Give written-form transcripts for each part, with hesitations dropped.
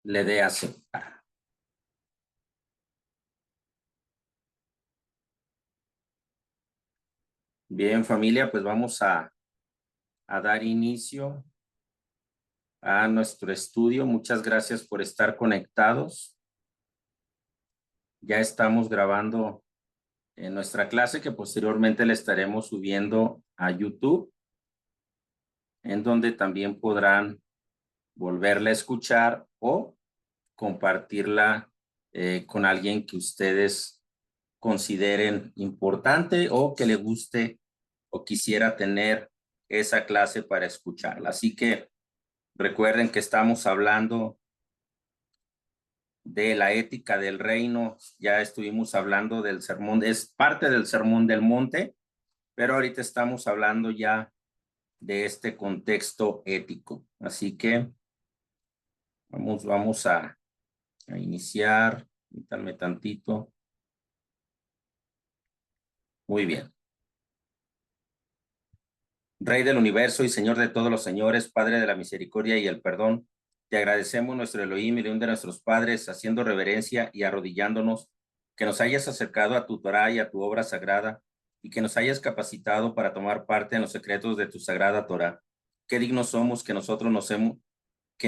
le dé a aceptar. Bien, familia, pues vamos a dar inicio a nuestro estudio. Muchas gracias por estar conectados. Ya estamos grabando en nuestra clase que posteriormente la estaremos subiendo a YouTube, en donde también podrán volverla a escuchar o compartirla con alguien que ustedes consideren importante o que le guste o quisiera tener esa clase para escucharla. Así que recuerden que estamos hablando de la ética del reino. Ya estuvimos hablando del sermón, es parte del sermón del monte, pero ahorita estamos hablando ya de este contexto ético. Así que vamos a iniciar. Permítanme tantito. Muy bien. Rey del universo y Señor de todos los señores, Padre de la misericordia y el perdón, te agradecemos nuestro Elohim y Elohim de nuestros padres, haciendo reverencia y arrodillándonos, que nos hayas acercado a tu Torah y a tu obra sagrada, y que nos hayas capacitado para tomar parte en los secretos de tu sagrada Torah. Qué dignos somos que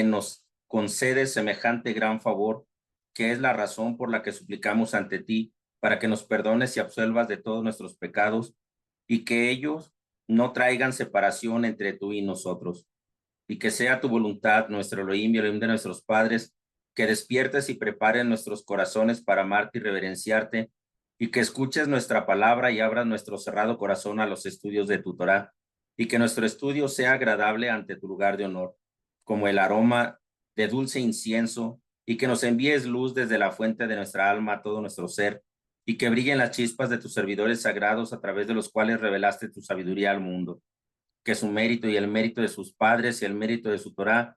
nos concedes semejante gran favor, que es la razón por la que suplicamos ante ti, para que nos perdones y absuelvas de todos nuestros pecados, y que ellos no traigan separación entre tú y nosotros, y que sea tu voluntad, nuestro Elohim y Elohim de nuestros padres, que despiertes y prepares nuestros corazones para amarte y reverenciarte, y que escuches nuestra palabra y abras nuestro cerrado corazón a los estudios de tu Torah, y que nuestro estudio sea agradable ante tu lugar de honor, como el aroma de dulce incienso, y que nos envíes luz desde la fuente de nuestra alma a todo nuestro ser, y que brillen las chispas de tus servidores sagrados a través de los cuales revelaste tu sabiduría al mundo. Que su mérito y el mérito de sus padres y el mérito de su Torah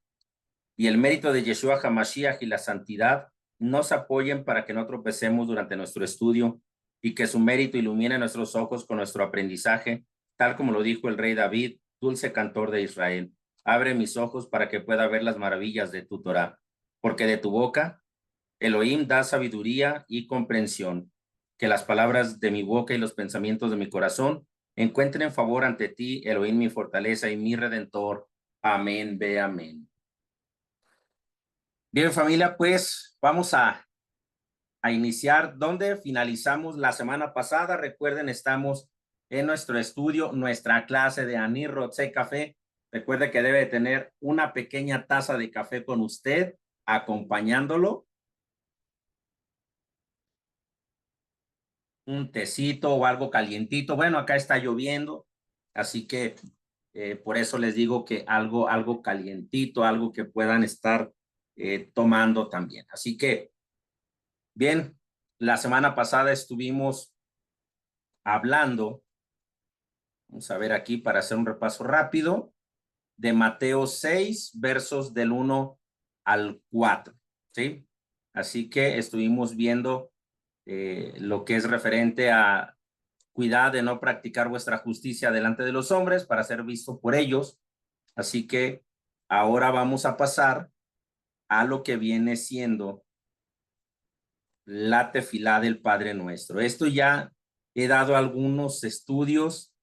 y el mérito de Yeshua HaMashiach y la santidad nos apoyen para que no tropecemos durante nuestro estudio, y que su mérito ilumine nuestros ojos con nuestro aprendizaje, tal como lo dijo el rey David, dulce cantor de Israel. Abre mis ojos para que pueda ver las maravillas de tu Torah, porque de tu boca Elohim da sabiduría y comprensión. Que las palabras de mi boca y los pensamientos de mi corazón encuentren favor ante ti, Elohim, mi fortaleza y mi redentor. Amén, ve amén. Bien, familia, pues vamos a iniciar donde finalizamos la semana pasada. Recuerden, estamos en nuestro estudio, nuestra clase de Ani Rotse Café. Recuerde que debe tener una pequeña taza de café con usted, acompañándolo. Un tecito o algo calientito. Bueno, acá está lloviendo, así que por eso les digo que algo calientito, algo que puedan estar tomando también. Así que, bien, la semana pasada estuvimos hablando, vamos a ver aquí para hacer un repaso rápido, de Mateo 6, versos del 1 al 4, ¿sí? Así que estuvimos viendo lo que es referente a cuidad de no practicar vuestra justicia delante de los hombres para ser visto por ellos. Así que ahora vamos a pasar a lo que viene siendo la tefilá del Padre Nuestro. Esto ya he dado algunos estudios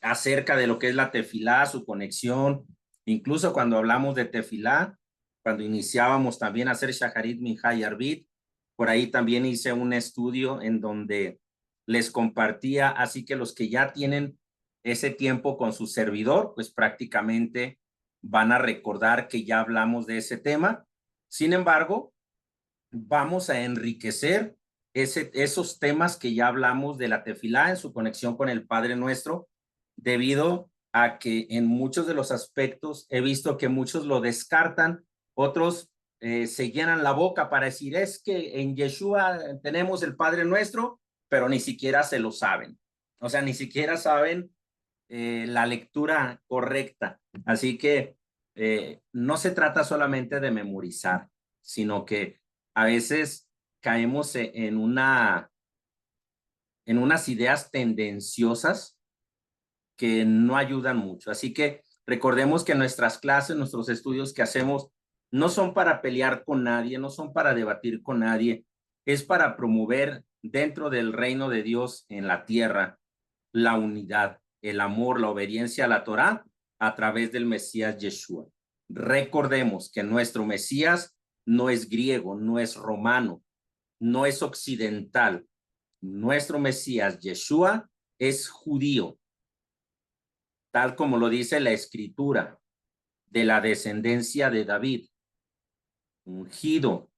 acerca de lo que es la tefilá, su conexión, incluso cuando hablamos de tefilá, cuando iniciábamos también a hacer Shacharit, Minha y Arbit, por ahí también hice un estudio en donde les compartía, así que los que ya tienen ese tiempo con su servidor, pues prácticamente van a recordar que ya hablamos de ese tema. Sin embargo, vamos a enriquecer esos temas que ya hablamos de la tefilá en su conexión con el Padre Nuestro, debido a que en muchos de los aspectos he visto que muchos lo descartan, otros se llenan la boca para decir es que en Yeshua tenemos el Padre Nuestro, pero ni siquiera se lo saben. O sea, ni siquiera saben la lectura correcta. Así que no se trata solamente de memorizar, sino que a veces caemos en unas ideas tendenciosas que no ayudan mucho. Así que recordemos que nuestras clases, nuestros estudios que hacemos no son para pelear con nadie, no son para debatir con nadie, es para promover dentro del reino de Dios en la tierra la unidad, el amor, la obediencia a la Torá a través del Mesías Yeshua. Recordemos que nuestro Mesías no es griego, no es romano, no es occidental. Nuestro Mesías Yeshua es judío, tal como lo dice la Escritura, de la descendencia de David, ungido.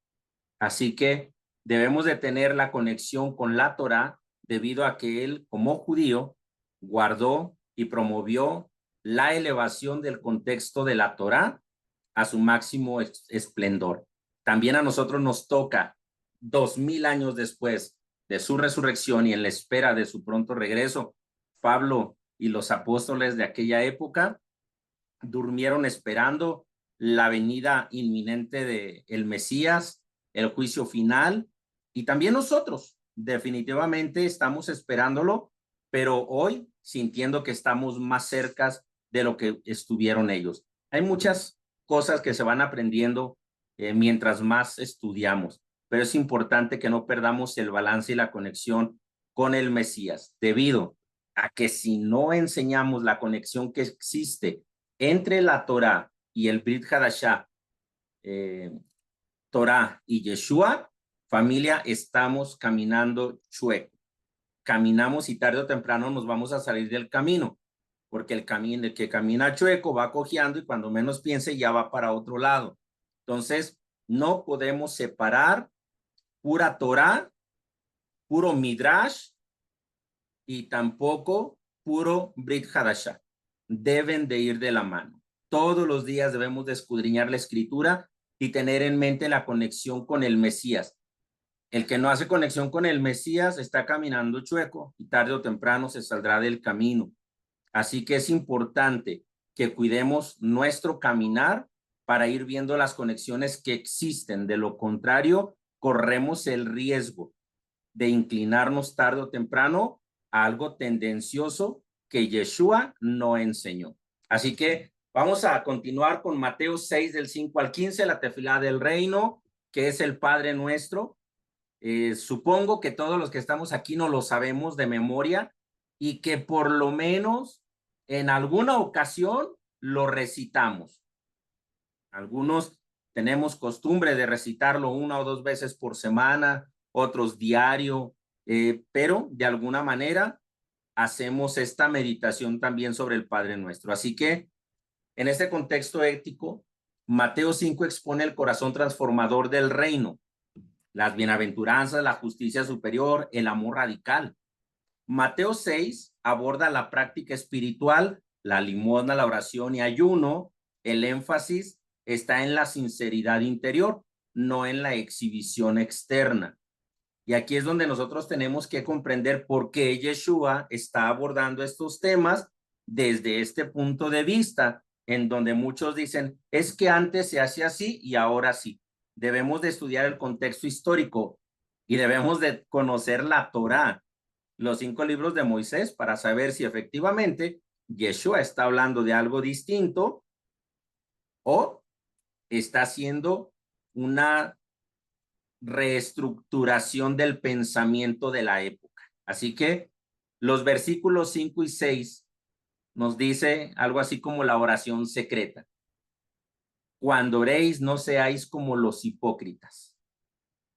Así que debemos de tener la conexión con la Torá debido a que él, como judío, guardó y promovió la elevación del contexto de la Torá a su máximo esplendor. También a nosotros nos toca 2000 años después de su resurrección y en la espera de su pronto regreso, Pablo y los apóstoles de aquella época durmieron esperando la venida inminente de el Mesías, el juicio final, y también nosotros definitivamente estamos esperándolo, pero hoy sintiendo que estamos más cerca de lo que estuvieron ellos. Hay muchas cosas que se van aprendiendo mientras más estudiamos, pero es importante que no perdamos el balance y la conexión con el Mesías, debido a que si no enseñamos la conexión que existe entre la Torá y el Brit Hadashah, Torá y Yeshua, familia, estamos caminando chueco. Caminamos y tarde o temprano nos vamos a salir del camino, porque el que camina chueco va cojeando y cuando menos piense ya va para otro lado. Entonces, no podemos separar pura Torá, puro Midrash y tampoco puro Brit Hadashah. Deben de ir de la mano. Todos los días debemos de escudriñar la escritura y tener en mente la conexión con el Mesías. El que no hace conexión con el Mesías está caminando chueco y tarde o temprano se saldrá del camino. Así que es importante que cuidemos nuestro caminar para ir viendo las conexiones que existen. De lo contrario, corremos el riesgo de inclinarnos tarde o temprano a algo tendencioso que Yeshua no enseñó. Así que vamos a continuar con Mateo 6 del 5 al 15, la tefilá del reino, que es el Padre Nuestro. Supongo que todos los que estamos aquí no lo sabemos de memoria y que por lo menos en alguna ocasión lo recitamos. Algunos tenemos costumbre de recitarlo 1 o 2 veces por semana, otros diario, pero de alguna manera hacemos esta meditación también sobre el Padre Nuestro. Así que en este contexto ético, Mateo 5 expone el corazón transformador del reino, las bienaventuranzas, la justicia superior, el amor radical. Mateo 6 aborda la práctica espiritual, la limosna, la oración y ayuno. El énfasis está en la sinceridad interior, no en la exhibición externa. Y aquí es donde nosotros tenemos que comprender por qué Yeshua está abordando estos temas desde este punto de vista, en donde muchos dicen, es que antes se hacía así y ahora sí. Debemos de estudiar el contexto histórico y debemos de conocer la Torá, los 5 libros de Moisés, para saber si efectivamente Yeshua está hablando de algo distinto o está haciendo una reestructuración del pensamiento de la época. Así que los versículos 5 y 6 nos dice algo así como la oración secreta. Cuando oréis, no seáis como los hipócritas.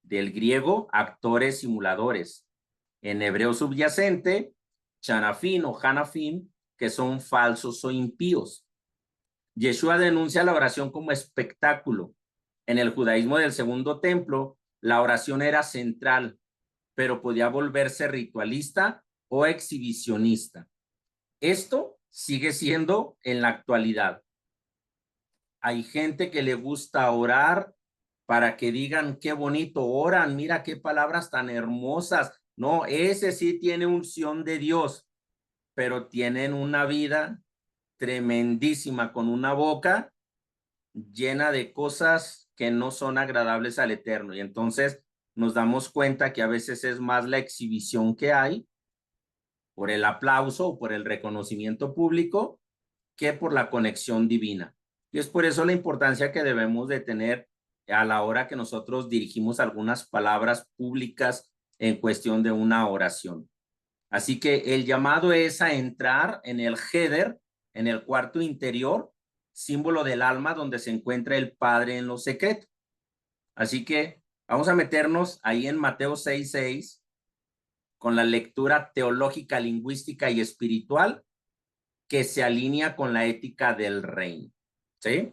Del griego, actores simuladores. En hebreo subyacente, chanafín o hanafín, que son falsos o impíos. Yeshua denuncia la oración como espectáculo. En el judaísmo del segundo templo, la oración era central, pero podía volverse ritualista o exhibicionista. Esto sigue siendo en la actualidad. Hay gente que le gusta orar para que digan qué bonito oran, mira qué palabras tan hermosas. No, ese sí tiene unción de Dios, pero tienen una vida tremendísima con una boca llena de cosas que no son agradables al Eterno. Y entonces nos damos cuenta que a veces es más la exhibición que hay por el aplauso o por el reconocimiento público que por la conexión divina. Y es por eso la importancia que debemos de tener a la hora que nosotros dirigimos algunas palabras públicas en cuestión de una oración. Así que el llamado es a entrar en el Heder, en el cuarto interior, símbolo del alma donde se encuentra el Padre en lo secreto. Así que vamos a meternos ahí en Mateo 6:6 con la lectura teológica, lingüística y espiritual que se alinea con la ética del reino. ¿Sí?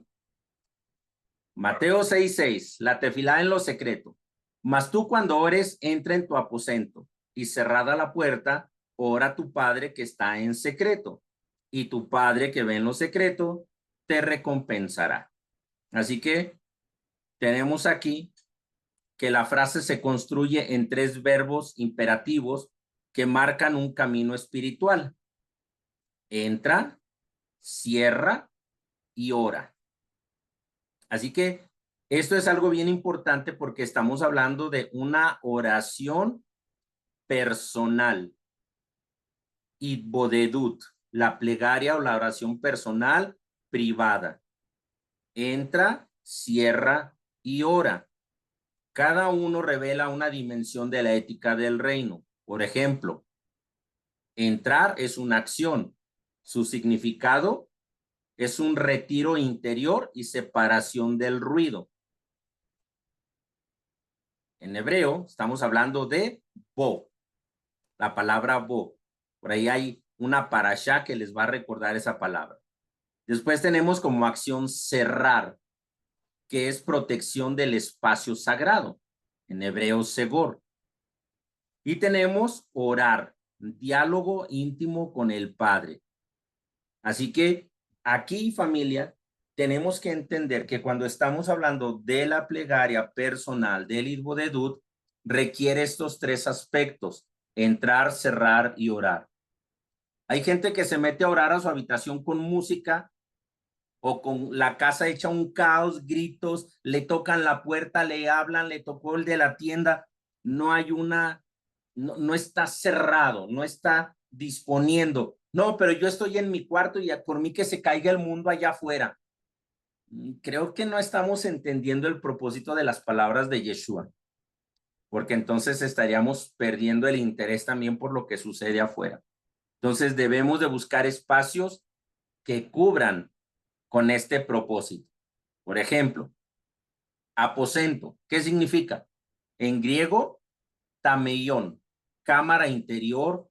Mateo 6:6, la tefilá en lo secreto. Mas tú cuando ores, entra en tu aposento y cerrada la puerta, ora a tu Padre que está en secreto. Y tu Padre que ve en lo secreto, te recompensará. Así que tenemos aquí que la frase se construye en tres verbos imperativos que marcan un camino espiritual. Entra, cierra y ora. Así que esto es algo bien importante porque estamos hablando de una oración personal. Y bodedut, la plegaria o la oración personal privada. Entra, cierra y ora. Cada uno revela una dimensión de la ética del reino. Por ejemplo, entrar es una acción. Su significado es un retiro interior y separación del ruido. En hebreo estamos hablando de bo, la palabra bo. Por ahí hay una parashá que les va a recordar esa palabra. Después tenemos como acción cerrar, que es protección del espacio sagrado. En hebreo, segor. Y tenemos orar, diálogo íntimo con el Padre. Así que aquí, familia, tenemos que entender que cuando estamos hablando de la plegaria personal del Itbodedut, requiere estos tres aspectos: entrar, cerrar y orar. Hay gente que se mete a orar a su habitación con música o con la casa hecha un caos, gritos, le tocan la puerta, le hablan, le tocó el de la tienda. No hay no está cerrado, no está disponiendo. No, pero yo estoy en mi cuarto y por mí que se caiga el mundo allá afuera. Creo que no estamos entendiendo el propósito de las palabras de Yeshua, porque entonces estaríamos perdiendo el interés también por lo que sucede afuera. Entonces debemos de buscar espacios que cubran con este propósito. Por ejemplo, aposento. ¿Qué significa? En griego, tameión, cámara interior,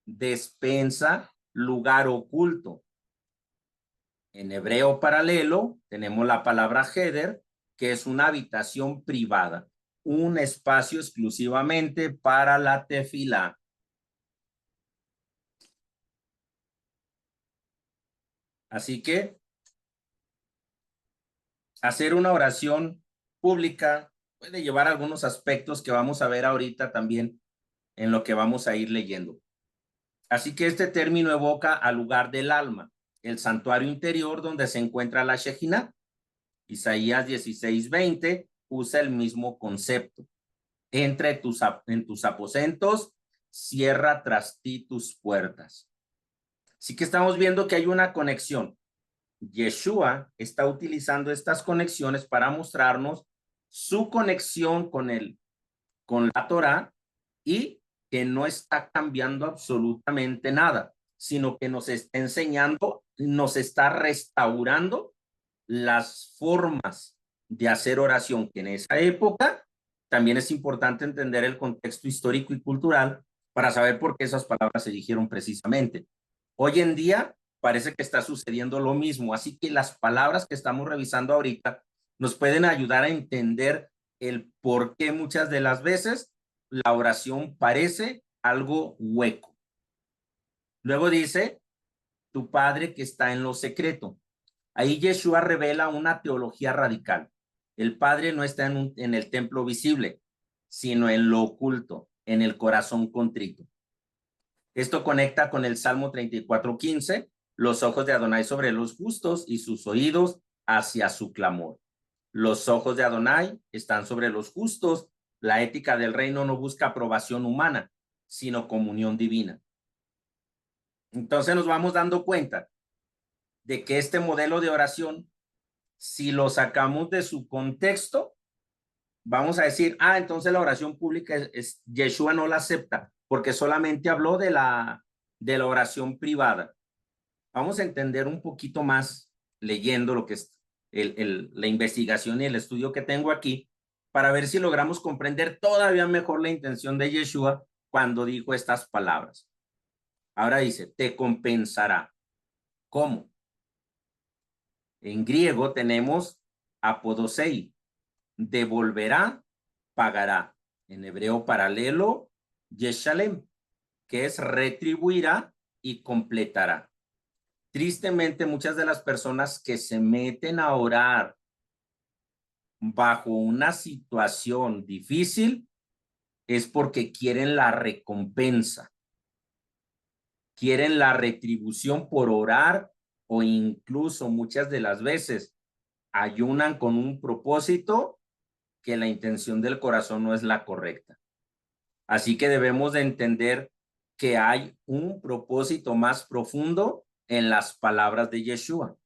despensa, lugar oculto. En hebreo paralelo tenemos la palabra heder, que es una habitación privada, un espacio exclusivamente para la tefilá. Así que hacer una oración pública puede llevar algunos aspectos que vamos a ver ahorita también en lo que vamos a ir leyendo. Así que este término evoca al lugar del alma, el santuario interior donde se encuentra la Shejinah. Isaías 16:20 usa el mismo concepto. Entra en tus aposentos, cierra tras ti tus puertas. Así que estamos viendo que hay una conexión. Yeshua está utilizando estas conexiones para mostrarnos su conexión con la Torah y que no está cambiando absolutamente nada, sino que nos está enseñando, nos está restaurando las formas de hacer oración, que en esa época también es importante entender el contexto histórico y cultural para saber por qué esas palabras se dijeron precisamente. Hoy en día parece que está sucediendo lo mismo, así que las palabras que estamos revisando ahorita nos pueden ayudar a entender el por qué muchas de las veces la oración parece algo hueco. Luego dice, tu Padre que está en lo secreto. Ahí Yeshua revela una teología radical. El Padre no está en el templo visible, sino en lo oculto, en el corazón contrito. Esto conecta con el Salmo 34:15, los ojos de Adonai sobre los justos y sus oídos hacia su clamor. Los ojos de Adonai están sobre los justos. La ética del reino no busca aprobación humana, sino comunión divina. Entonces nos vamos dando cuenta de que este modelo de oración Si lo sacamos de su contexto, vamos a decir, entonces la oración pública Yeshua no la acepta, porque solamente habló de la oración privada. Vamos a entender un poquito más leyendo lo que es la investigación y el estudio que tengo aquí, para ver si logramos comprender todavía mejor la intención de Yeshua cuando dijo estas palabras. Ahora dice, te compensará. ¿Cómo? En griego tenemos apodosei, devolverá, pagará. En hebreo paralelo, yeshalem, que es retribuirá y completará. Tristemente, muchas de las personas que se meten a orar bajo una situación difícil es porque quieren la recompensa, quieren la retribución por orar, o incluso muchas de las veces ayunan con un propósito que la intención del corazón no es la correcta. Así que debemos de entender que hay un propósito más profundo en las palabras de Yeshua.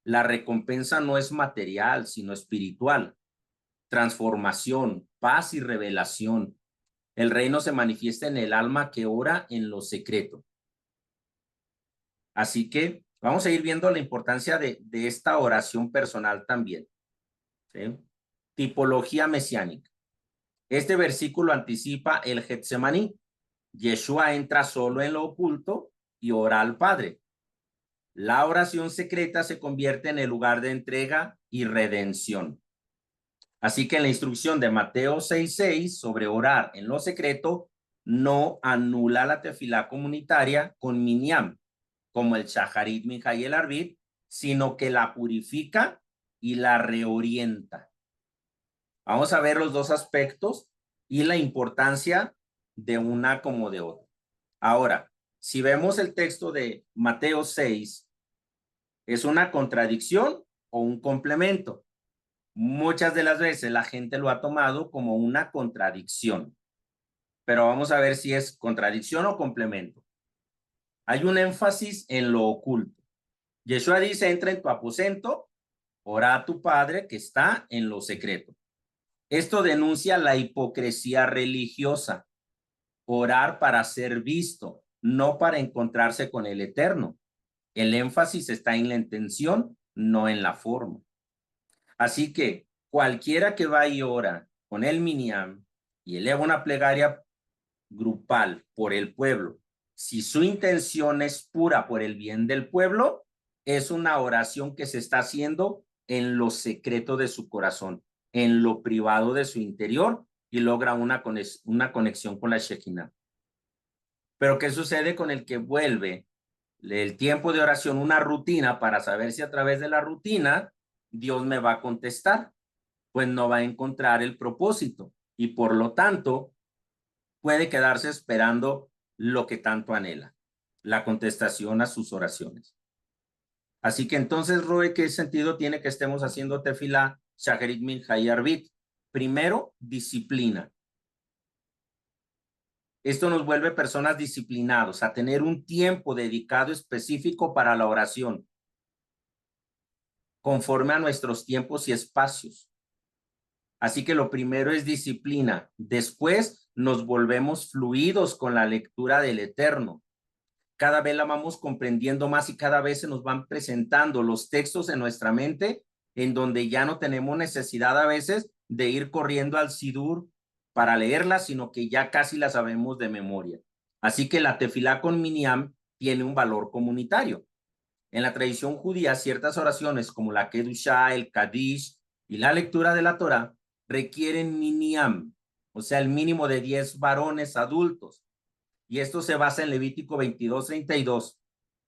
La recompensa no es material, sino espiritual. Transformación, paz y revelación. El reino se manifiesta en el alma que ora en lo secreto. Así que vamos a ir viendo la importancia de esta oración personal también. ¿Sí? Tipología mesiánica. Este versículo anticipa el Getsemaní. Yeshua entra solo en lo oculto y ora al Padre. La oración secreta se convierte en el lugar de entrega y redención. Así que en la instrucción de Mateo 6:6 sobre orar en lo secreto, no anula la tefilá comunitaria con minyan, como el shacharit, minja y el arbit, sino que la purifica y la reorienta. Vamos a ver los dos aspectos y la importancia de una como de otra. Ahora, si vemos el texto de Mateo 6, ¿es una contradicción o un complemento? Muchas de las veces la gente lo ha tomado como una contradicción, pero vamos a ver si es contradicción o complemento. Hay un énfasis en lo oculto. Yeshua dice, entra en tu aposento, ora a tu Padre que está en lo secreto. Esto denuncia la hipocresía religiosa. Orar para ser visto, no para encontrarse con el Eterno. El énfasis está en la intención, no en la forma. Así que cualquiera que va y ora con el minyan y eleva una plegaria grupal por el pueblo, si su intención es pura por el bien del pueblo, es una oración que se está haciendo en lo secreto de su corazón, en lo privado de su interior, y logra una conexión con la Shekinah. Pero ¿qué sucede con el que vuelve el tiempo de oración una rutina para saber si a través de la rutina Dios me va a contestar? Pues no va a encontrar el propósito y por lo tanto puede quedarse esperando lo que tanto anhela, la contestación a sus oraciones. Así que entonces, Roe, ¿qué sentido tiene que estemos haciendo tefilá, shacharit, minja y arbit? Primero, disciplina. Esto nos vuelve personas disciplinados, a tener un tiempo dedicado específico para la oración, conforme a nuestros tiempos y espacios. Así que lo primero es disciplina. Después nos volvemos fluidos con la lectura del Eterno. Cada vez la vamos comprendiendo más y cada vez se nos van presentando los textos en nuestra mente, en donde ya no tenemos necesidad a veces de ir corriendo al Sidur para leerla, sino que ya casi la sabemos de memoria. Así que la tefilá con minyan tiene un valor comunitario. En la tradición judía, ciertas oraciones como la Kedushá, el Kadish y la lectura de la Torá requieren minyan, o sea, el mínimo de 10 varones adultos. Y esto se basa en Levítico 22:32.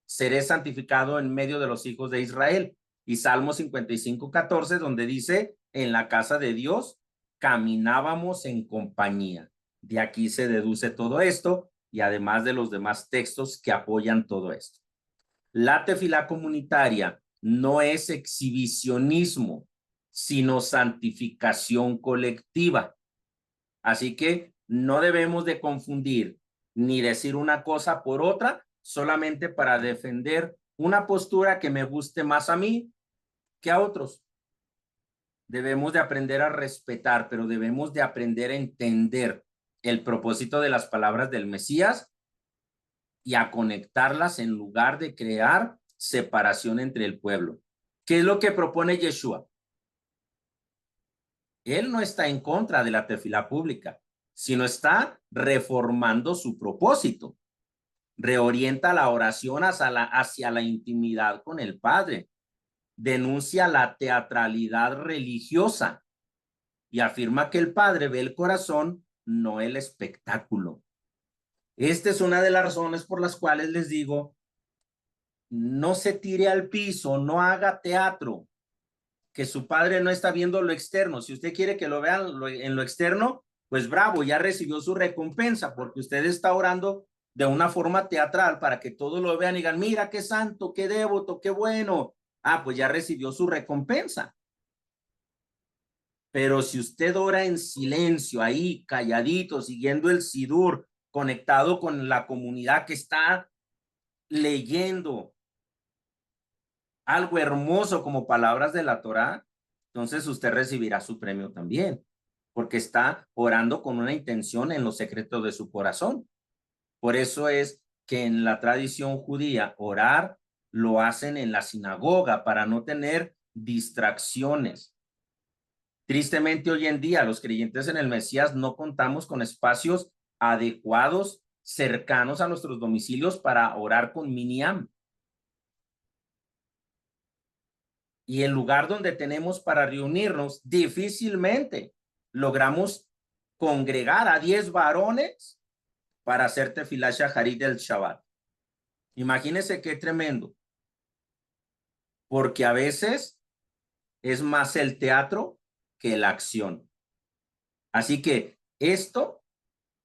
Seré santificado en medio de los hijos de Israel. Y Salmo 55:14, donde dice, en la casa de Dios caminábamos en compañía. De aquí se deduce todo esto y además de los demás textos que apoyan todo esto. La tefilá comunitaria no es exhibicionismo, sino santificación colectiva. Así que no debemos de confundir ni decir una cosa por otra solamente para defender una postura que me guste más a mí que a otros. Debemos de aprender a respetar, pero debemos de aprender a entender el propósito de las palabras del Mesías y a conectarlas en lugar de crear separación entre el pueblo. ¿Qué es lo que propone Yeshua? Él no está en contra de la tefilá pública, sino está reformando su propósito. Reorienta la oración hacia la intimidad con el Padre. Denuncia la teatralidad religiosa y afirma que el Padre ve el corazón, no el espectáculo. Esta es una de las razones por las cuales les digo, no se tire al piso, no haga teatro, que su padre no está viendo lo externo. Si usted quiere que lo vean en lo externo, pues bravo, ya recibió su recompensa, porque usted está orando de una forma teatral para que todos lo vean y digan, mira qué santo, qué devoto, qué bueno. Ah, pues ya recibió su recompensa. Pero si usted ora en silencio, ahí calladito, siguiendo el Sidur, conectado con la comunidad que está leyendo algo hermoso como palabras de la Torá, entonces usted recibirá su premio también, porque está orando con una intención en los secretos de su corazón. Por eso es que en la tradición judía orar lo hacen en la sinagoga para no tener distracciones. Tristemente hoy en día los creyentes en el Mesías no contamos con espacios adecuados cercanos a nuestros domicilios para orar con Minyan. Y el lugar donde tenemos para reunirnos, difícilmente logramos congregar a 10 varones para hacer tefilá shaharit del Shabbat. Imagínense qué tremendo, porque a veces es más el teatro que la acción. Así que esto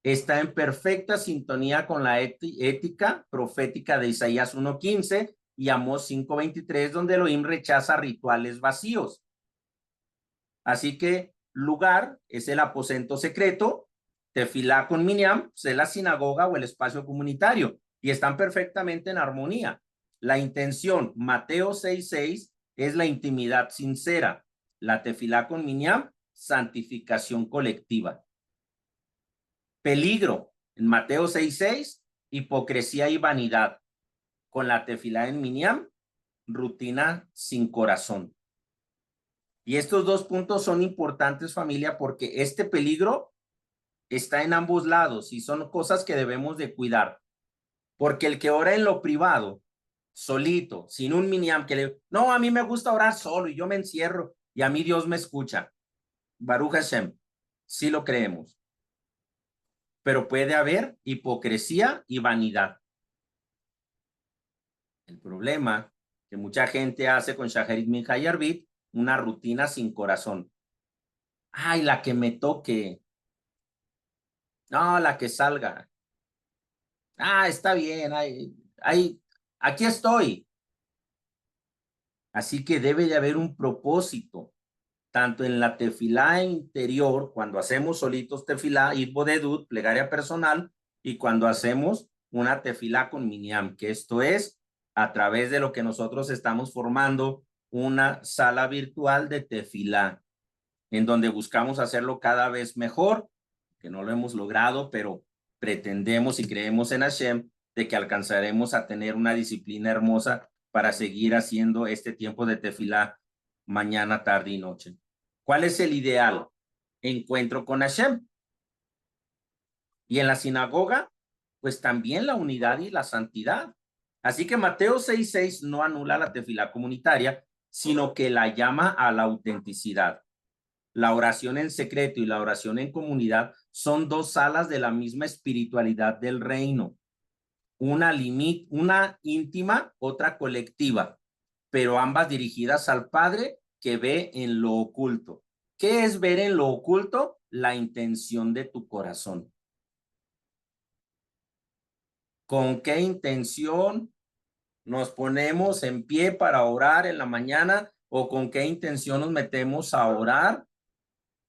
está en perfecta sintonía con la ética profética de Isaías 1:15 y Amós 5:23, donde Elohim rechaza rituales vacíos. Así que lugar es el aposento secreto, tefilá con minyan es la sinagoga o el espacio comunitario y están perfectamente en armonía. La intención, Mateo 6:6, es la intimidad sincera. La tefilá con minyan, santificación colectiva. Peligro, en Mateo 6:6, hipocresía y vanidad. Con la tefilá en minyan, rutina sin corazón. Y estos dos puntos son importantes, familia, porque este peligro está en ambos lados y son cosas que debemos de cuidar. Porque el que ora en lo privado, solito, sin un minyan, no, a mí me gusta orar solo y yo me encierro y a mí Dios me escucha. Baruch Hashem, sí lo creemos. Pero puede haber hipocresía y vanidad. El problema que mucha gente hace con Shaharit Minha y Arbit, una rutina sin corazón. Ay, la que me toque. No, la que salga. Ah, está bien. Aquí estoy. Así que debe de haber un propósito, tanto en la tefilá interior, cuando hacemos solitos tefilá, Itbodedut, plegaria personal, y cuando hacemos una tefilá con minyan, que esto es a través de lo que nosotros estamos formando una sala virtual de tefilá, en donde buscamos hacerlo cada vez mejor, que no lo hemos logrado, pero pretendemos y creemos en Hashem de que alcanzaremos a tener una disciplina hermosa para seguir haciendo este tiempo de tefilá mañana, tarde y noche. ¿Cuál es el ideal? Encuentro con Hashem. Y en la sinagoga, pues también la unidad y la santidad. Así que Mateo 6:6 no anula la tefilá comunitaria, sino que la llama a la autenticidad. La oración en secreto y la oración en comunidad son dos alas de la misma espiritualidad del reino. Una íntima, otra colectiva, pero ambas dirigidas al Padre que ve en lo oculto. ¿Qué es ver en lo oculto? La intención de tu corazón. ¿Con qué intención nos ponemos en pie para orar en la mañana o con qué intención nos metemos a orar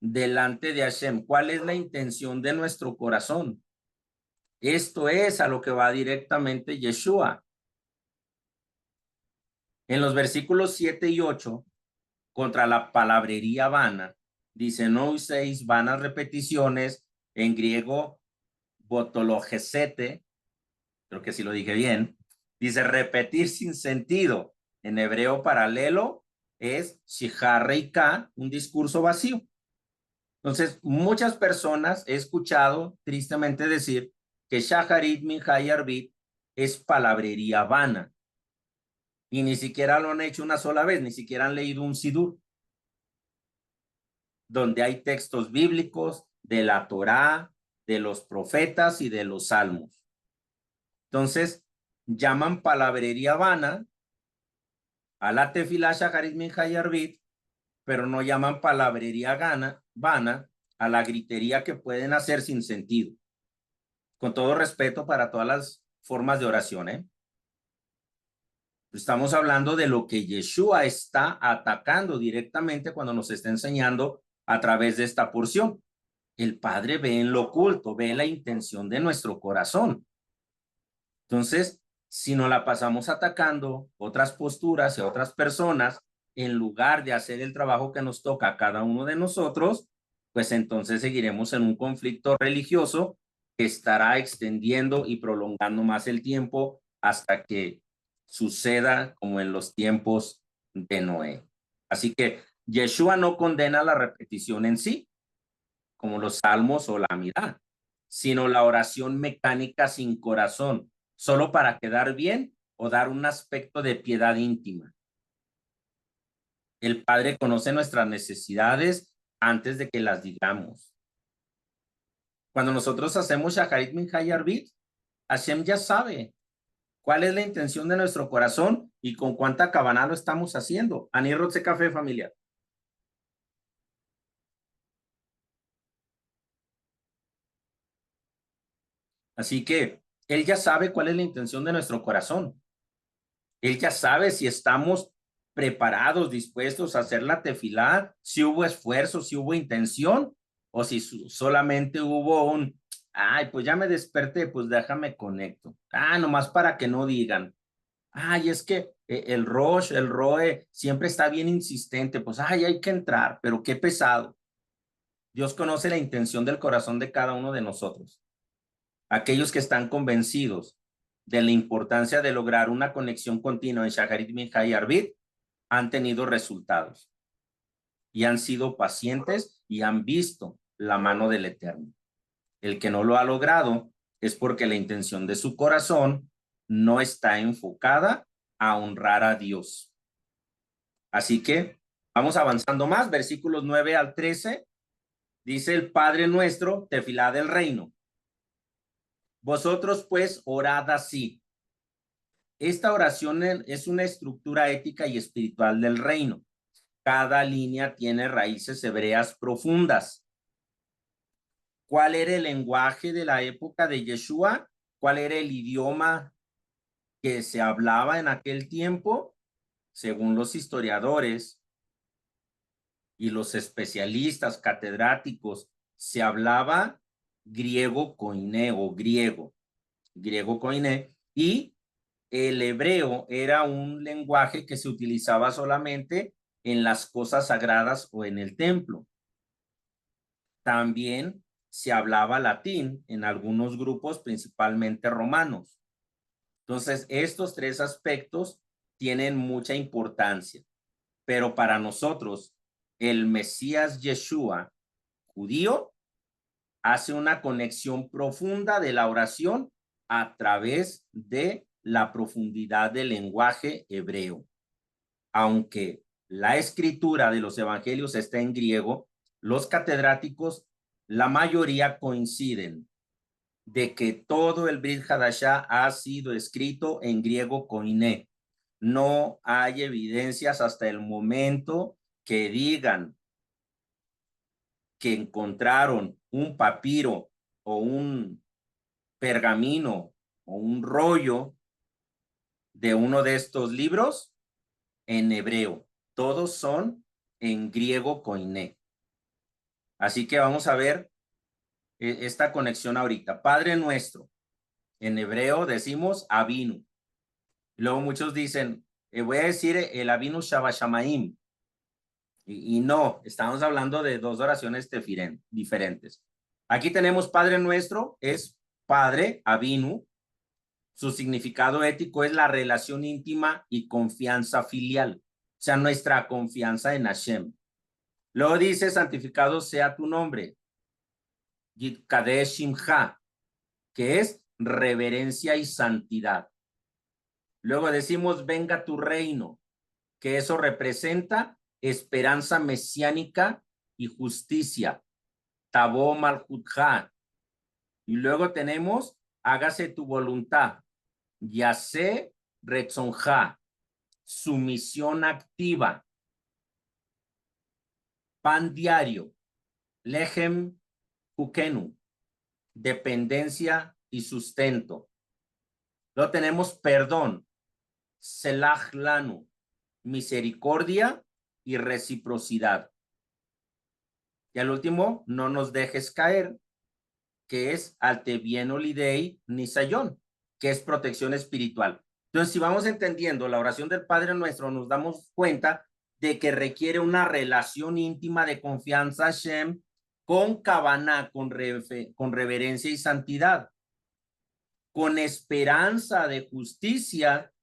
delante de Hashem? ¿Cuál es la intención de nuestro corazón? Esto es a lo que va directamente Yeshua. En los versículos 7 y 8 contra la palabrería vana. Dice, no uséis vanas repeticiones, en griego, botologesete, creo que sí lo dije bien. Dice, repetir sin sentido. En hebreo paralelo es shiharreika, un discurso vacío. Entonces, muchas personas he escuchado tristemente decir que Shacharit Minha Arbit es palabrería vana. Y ni siquiera lo han hecho una sola vez, ni siquiera han leído un sidur, donde hay textos bíblicos de la Torá, de los profetas y de los salmos. Entonces, llaman palabrería vana a la tefilá Shacharit Minha Arbit, pero no llaman palabrería vana a la gritería que pueden hacer sin sentido. Con todo respeto para todas las formas de oración, ¿eh? Estamos hablando de lo que Yeshua está atacando directamente cuando nos está enseñando a través de esta porción. El Padre ve en lo oculto, ve la intención de nuestro corazón. Entonces, si nos la pasamos atacando otras posturas y otras personas, en lugar de hacer el trabajo que nos toca a cada uno de nosotros, pues entonces seguiremos en un conflicto religioso que estará extendiendo y prolongando más el tiempo hasta que suceda como en los tiempos de Noé. Así que Yeshua no condena la repetición en sí, como los salmos o la mirá, sino la oración mecánica sin corazón, solo para quedar bien o dar un aspecto de piedad íntima. El Padre conoce nuestras necesidades antes de que las digamos. Cuando nosotros hacemos Shacharit Minha Arbit, Hashem ya sabe cuál es la intención de nuestro corazón y con cuánta cabana lo estamos haciendo. Ani Rotse Café, familia. Así que Él ya sabe cuál es la intención de nuestro corazón. Él ya sabe si estamos preparados, dispuestos a hacer la tefilá, si hubo esfuerzo, si hubo intención, o si solamente hubo un, ay, pues ya me desperté, pues déjame conecto. Ah, nomás para que no digan, ay, es que el Rosh, el Roe, siempre está bien insistente, pues, ay, hay que entrar, pero qué pesado. Dios conoce la intención del corazón de cada uno de nosotros. Aquellos que están convencidos de la importancia de lograr una conexión continua en Shacharit Minha y Arbit han tenido resultados y han sido pacientes y han visto la mano del Eterno. El que no lo ha logrado es porque la intención de su corazón no está enfocada a honrar a Dios. Así que vamos avanzando más, versículos 9 al 13, dice el Padre nuestro, tefilá del reino. Vosotros pues orad así. Esta oración es una estructura ética y espiritual del reino. Cada línea tiene raíces hebreas profundas. ¿Cuál era el lenguaje de la época de Yeshua? ¿Cuál era el idioma que se hablaba en aquel tiempo? Según los historiadores y los especialistas catedráticos, se hablaba griego koiné o griego koiné, y el hebreo era un lenguaje que se utilizaba solamente en las cosas sagradas o en el templo. También se hablaba latín en algunos grupos, principalmente romanos. Entonces, estos tres aspectos tienen mucha importancia, pero para nosotros, el Mesías Yeshua, judío, hace una conexión profunda de la oración a través de la profundidad del lenguaje hebreo. Aunque la escritura de los evangelios está en griego, los catedráticos, la mayoría coinciden de que todo el Brit Hadashah ha sido escrito en griego koiné. No hay evidencias hasta el momento que digan que encontraron un papiro o un pergamino o un rollo de uno de estos libros en hebreo. Todos son en griego koiné. Así que vamos a ver esta conexión ahorita. Padre nuestro, en hebreo decimos Avinu. Luego muchos dicen, voy a decir el Avinu Shabashamaim. Y no, estamos hablando de dos oraciones diferentes. Aquí tenemos Padre Nuestro, es Padre, Avinu. Su significado ético es la relación íntima y confianza filial, o sea, nuestra confianza en Hashem. Luego dice, santificado sea tu nombre, Yitkadesh Shimcha, que es reverencia y santidad. Luego decimos, venga tu reino, que eso representa esperanza mesiánica y justicia, Tabó Malhutja. Y luego tenemos, hágase tu voluntad, Yase Retzonja, sumisión activa, pan diario, Lehem Hukenu, dependencia y sustento. Luego tenemos perdón, Selah Lanu, misericordia y reciprocidad. Y al último, no nos dejes caer, que es Altebién Olidei Nisayón, que es protección espiritual. Entonces, si vamos entendiendo la oración del Padre Nuestro, nos damos cuenta de que requiere una relación íntima de confianza a Hashem con Kavaná, con reverencia y santidad, con esperanza de justicia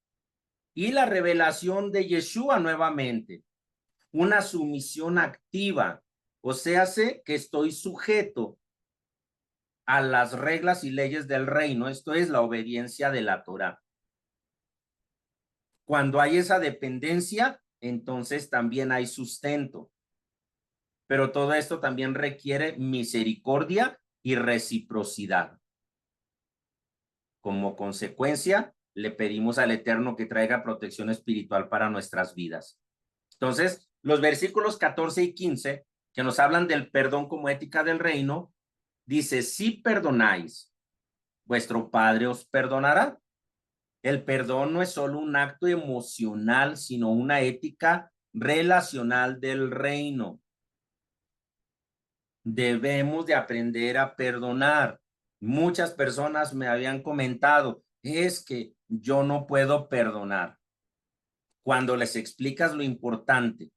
y la revelación de Yeshua nuevamente. Una sumisión activa, o sea, sé que estoy sujeto a las reglas y leyes del reino. Esto es la obediencia de la Torá. Cuando hay esa dependencia, entonces también hay sustento. Pero todo esto también requiere misericordia y reciprocidad. Como consecuencia, le pedimos al Eterno que traiga protección espiritual para nuestras vidas. Entonces, los versículos 14 y 15, que nos hablan del perdón como ética del reino, dice, si perdonáis, vuestro Padre os perdonará. El perdón no es solo un acto emocional, sino una ética relacional del reino. Debemos de aprender a perdonar. Muchas personas me habían comentado, es que yo no puedo perdonar. Cuando les explicas lo importante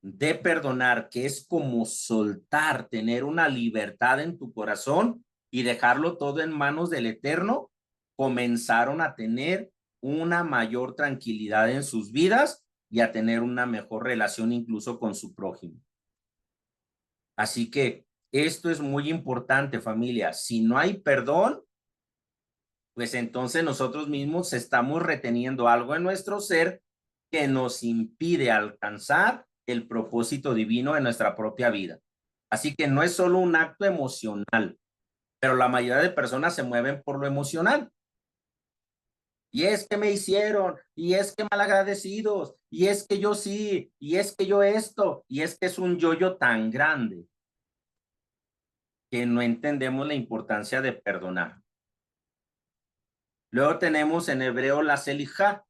de perdonar, que es como soltar, tener una libertad en tu corazón y dejarlo todo en manos del Eterno, comenzaron a tener una mayor tranquilidad en sus vidas y a tener una mejor relación incluso con su prójimo. Así que esto es muy importante, familia. Si no hay perdón, pues entonces nosotros mismos estamos reteniendo algo en nuestro ser que nos impide alcanzar el propósito divino en nuestra propia vida. Así que no es solo un acto emocional, pero la mayoría de personas se mueven por lo emocional. Y es que me hicieron, y es que malagradecidos, y es que yo sí, y es que yo esto, y es que es un yo-yo tan grande que no entendemos la importancia de perdonar. Luego tenemos en hebreo la selijá,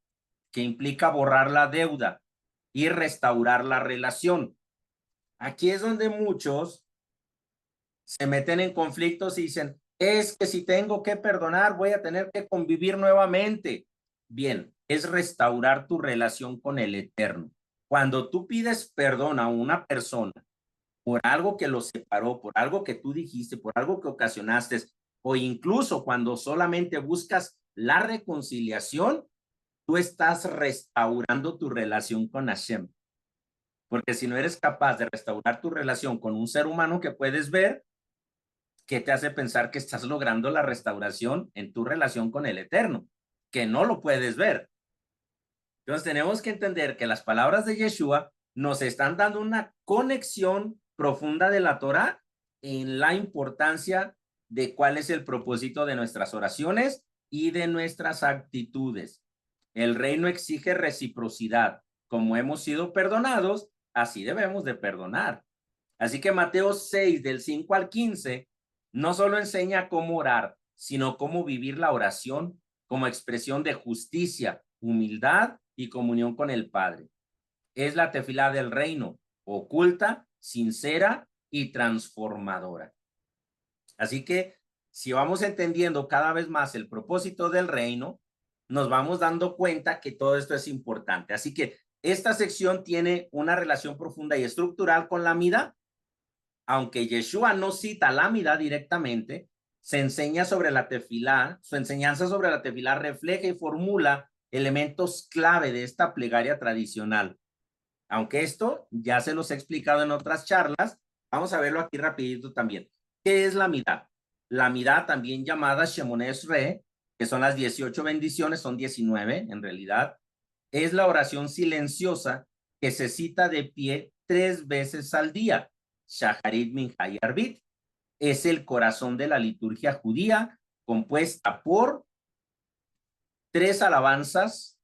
que implica borrar la deuda y restaurar la relación. Aquí es donde muchos se meten en conflictos y dicen, es que si tengo que perdonar, voy a tener que convivir nuevamente. Bien, es restaurar tu relación con el Eterno. Cuando tú pides perdón a una persona por algo que lo separó, por algo que tú dijiste, por algo que ocasionaste, o incluso cuando solamente buscas la reconciliación, tú estás restaurando tu relación con Hashem. Porque si no eres capaz de restaurar tu relación con un ser humano que puedes ver, ¿qué te hace pensar que estás logrando la restauración en tu relación con el Eterno? Que no lo puedes ver. Entonces tenemos que entender que las palabras de Yeshua nos están dando una conexión profunda de la Torah en la importancia de cuál es el propósito de nuestras oraciones y de nuestras actitudes. El reino exige reciprocidad. Como hemos sido perdonados, así debemos de perdonar. Así que Mateo 6, del 5 al 15, no solo enseña cómo orar, sino cómo vivir la oración como expresión de justicia, humildad y comunión con el Padre. Es la tefilá del reino, oculta, sincera y transformadora. Así que si vamos entendiendo cada vez más el propósito del reino, nos vamos dando cuenta que todo esto es importante. Así que Esta sección tiene una relación profunda y estructural con la Amida. Aunque Yeshua no cita la Amida directamente, se enseña sobre la tefilá, su enseñanza sobre la tefilá refleja y formula elementos clave de esta plegaria tradicional. Aunque esto ya se los he explicado en otras charlas, vamos a verlo aquí rapidito también. ¿Qué es la Amida? La Amida, también llamada Shemoneh Esrei, que son las 18 bendiciones, son 19 en realidad, es la oración silenciosa que se cita de pie 3 veces al día. Shaharit, Minha y Arbit. Es el corazón de la liturgia judía, compuesta por 3 alabanzas,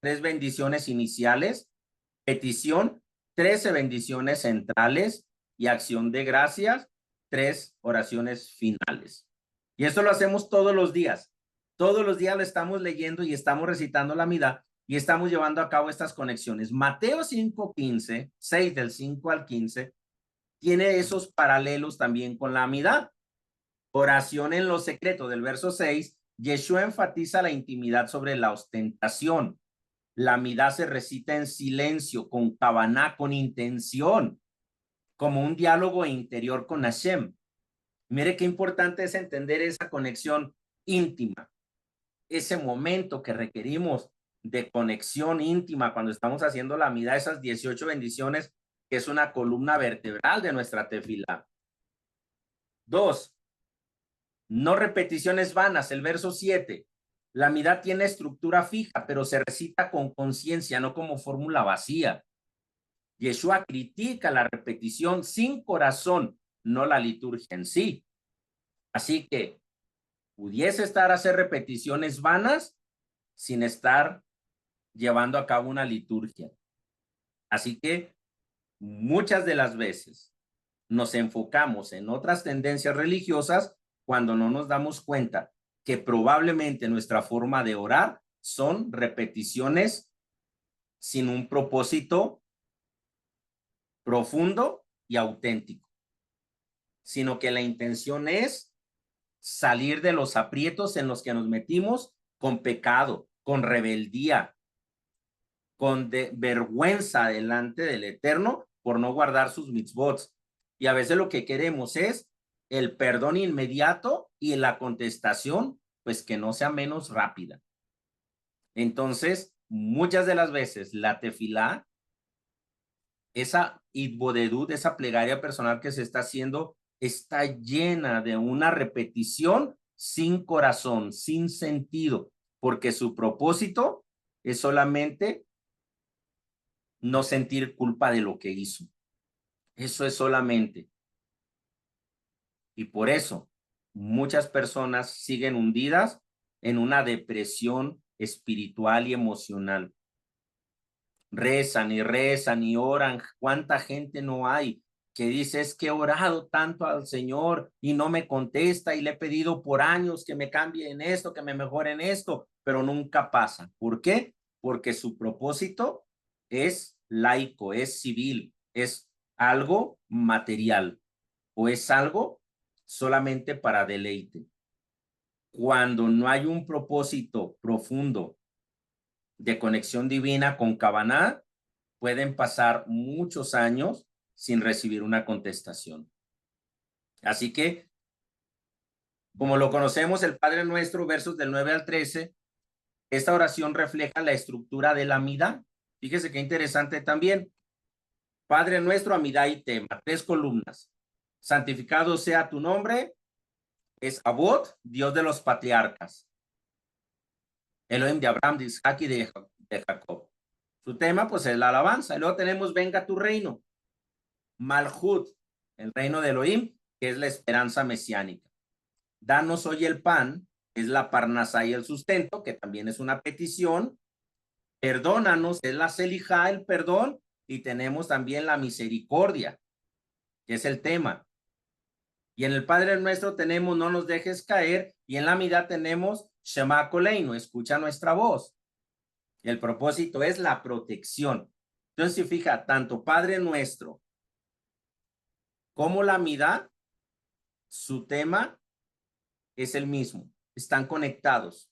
3 bendiciones iniciales, petición, 13 bendiciones centrales y acción de gracias, 3 oraciones finales. Y esto lo hacemos todos los días. Todos los días lo estamos leyendo y estamos recitando la Amida y estamos llevando a cabo estas conexiones. Mateo 5:15, 6 del 5 al 15, tiene esos paralelos también con la Amida. Oración en lo secreto del verso 6, Yeshua enfatiza la intimidad sobre la ostentación. La Amida se recita en silencio, con kavaná, con intención, como un diálogo interior con Hashem. Mire qué importante es entender esa conexión íntima, ese momento que requerimos de conexión íntima cuando estamos haciendo la Amida, esas 18 bendiciones, que es una columna vertebral de nuestra tefilá. 2. No repeticiones vanas, el verso 7. La Amida tiene estructura fija, pero se recita con conciencia, no como fórmula vacía. Yeshua critica la repetición sin corazón, no la liturgia en sí. Así que pudiese estar a hacer repeticiones vanas sin estar llevando a cabo una liturgia. Así que muchas de las veces nos enfocamos en otras tendencias religiosas cuando no nos damos cuenta que probablemente nuestra forma de orar son repeticiones sin un propósito profundo y auténtico, sino que la intención es salir de los aprietos en los que nos metimos con pecado, con rebeldía, con vergüenza delante del Eterno por no guardar sus mitzvot. Y a veces lo que queremos es el perdón inmediato y la contestación, pues que no sea menos rápida. Entonces, muchas de las veces la tefilá, esa itbodedut, esa plegaria personal que se está haciendo, está llena de una repetición sin corazón, sin sentido, porque su propósito es solamente no sentir culpa de lo que hizo. Eso es solamente. Y por eso muchas personas siguen hundidas en una depresión espiritual y emocional. Rezan y oran. ¿Cuánta gente no hay que dice, es que he orado tanto al Señor y no me contesta y le he pedido por años que me cambie en esto, que me mejore en esto, pero nunca pasa? ¿Por qué? Porque su propósito es laico, es civil, es algo material o es algo solamente para deleite. Cuando no hay un propósito profundo de conexión divina con Kavaná, pueden pasar muchos años sin recibir una contestación. Así que, como lo conocemos, el Padre Nuestro, versos del 9 al 13, esta oración refleja la estructura de la Amida. Fíjese qué interesante también. Padre Nuestro, Amida y tema, 3 columnas. Santificado sea tu nombre, es Abot, Dios de los patriarcas. Elohim de Abraham, de Isaac y de Jacob. Su tema, pues, es la alabanza. Y luego tenemos, venga tu reino. Malhut, el reino de Elohim, que es la esperanza mesiánica. Danos hoy el pan, es la parnasá y el sustento, que también es una petición. Perdónanos, es la selijá, el perdón. Y tenemos también la misericordia, que es el tema. Y en el Padre Nuestro tenemos, no nos dejes caer. Y en la Amida tenemos, Shema Koleinu, escucha nuestra voz. El propósito es la protección. Entonces, si fija, tanto Padre Nuestro como la Amida, su tema es el mismo, están conectados.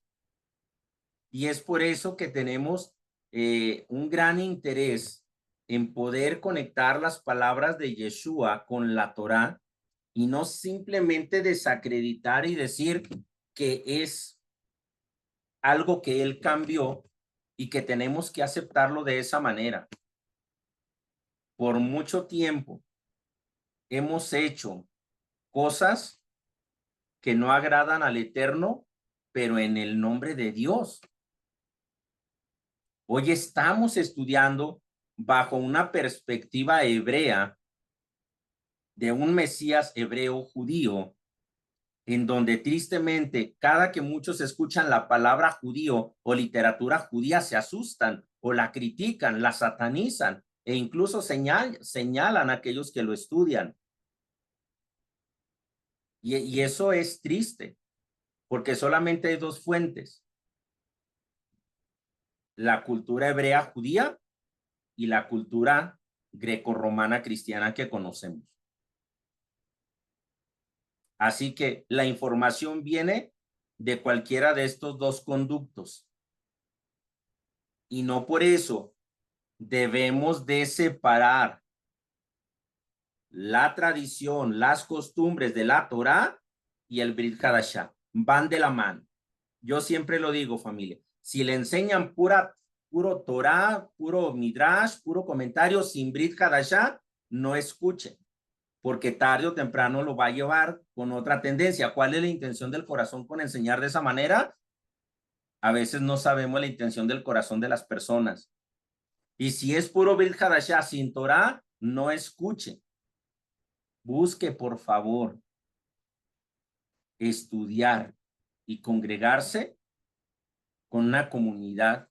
Y es por eso que tenemos un gran interés en poder conectar las palabras de Yeshua con la Torá y no simplemente desacreditar y decir que es algo que él cambió y que tenemos que aceptarlo de esa manera. Por mucho tiempo hemos hecho cosas que no agradan al Eterno, pero en el nombre de Dios. Hoy estamos estudiando bajo una perspectiva hebrea de un Mesías hebreo judío, en donde tristemente cada que muchos escuchan la palabra judío o literatura judía se asustan o la critican, la satanizan e incluso señalan a aquellos que lo estudian. Y eso es triste, porque solamente hay dos fuentes: la cultura hebrea judía y la cultura grecorromana cristiana que conocemos. Así que la información viene de cualquiera de estos dos conductos. Y no por eso debemos de separar la tradición, las costumbres de la Torá y el Brit Hadashah. Van de la mano. Yo siempre lo digo, familia. Si le enseñan puro Torá, puro Midrash, puro comentario sin Brit Hadashah, no escuchen, porque tarde o temprano lo va a llevar con otra tendencia. ¿Cuál es la intención del corazón con enseñar de esa manera? A veces no sabemos la intención del corazón de las personas. Y si es puro Brit Hadashah sin Torah, no escuche. Busque, por favor, estudiar y congregarse con una comunidad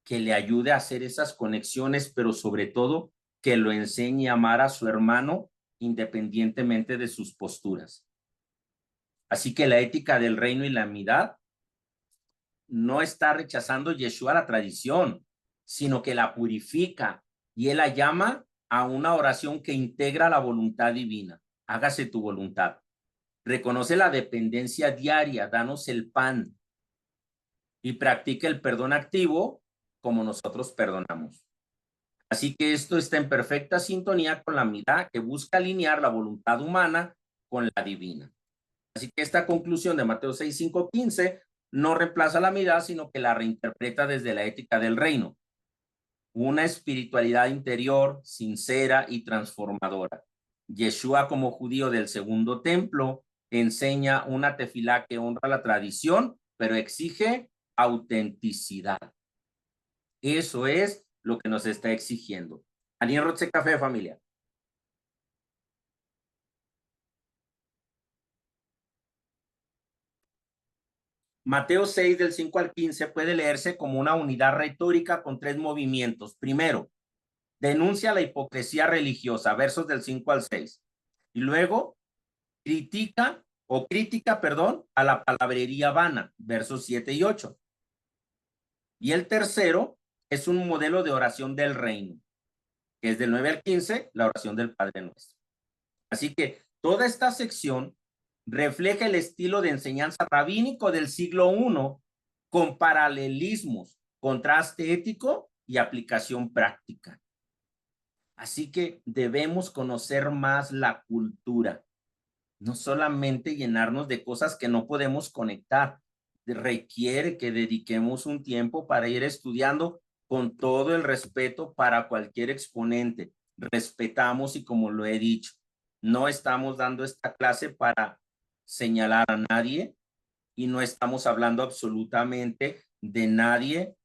que le ayude a hacer esas conexiones, pero sobre todo que lo enseñe a amar a su hermano independientemente de sus posturas. Así que la ética del reino y la amistad no está rechazando Yeshua la tradición, sino que la purifica y él la llama a una oración que integra la voluntad divina. Hágase tu voluntad. Reconoce la dependencia diaria, danos el pan y practica el perdón activo como nosotros perdonamos. Así que esto está en perfecta sintonía con la mirada que busca alinear la voluntad humana con la divina. Así que esta conclusión de Mateo 6, 5, 15 no reemplaza la mirada, sino que la reinterpreta desde la ética del reino. Una espiritualidad interior, sincera y transformadora. Yeshua, como judío del segundo templo, enseña una tefilá que honra la tradición, pero exige autenticidad. Eso es lo que nos está exigiendo. Aniel Rotse Café, familia. Mateo 6, del 5 al 15, puede leerse como una unidad retórica con tres movimientos. Primero, denuncia la hipocresía religiosa, versos del 5 al 6. Y luego, crítica, a la palabrería vana, versos 7 y 8. Y el tercero es un modelo de oración del reino, que es del 9 al 15, la oración del Padre Nuestro. Así que toda esta sección refleja el estilo de enseñanza rabínico del siglo I con paralelismos, contraste ético y aplicación práctica. Así que debemos conocer más la cultura, no solamente llenarnos de cosas que no podemos conectar. Requiere que dediquemos un tiempo para ir estudiando con todo el respeto para cualquier exponente. Respetamos y, como lo he dicho, no estamos dando esta clase para señalar a nadie y no estamos hablando absolutamente de nadie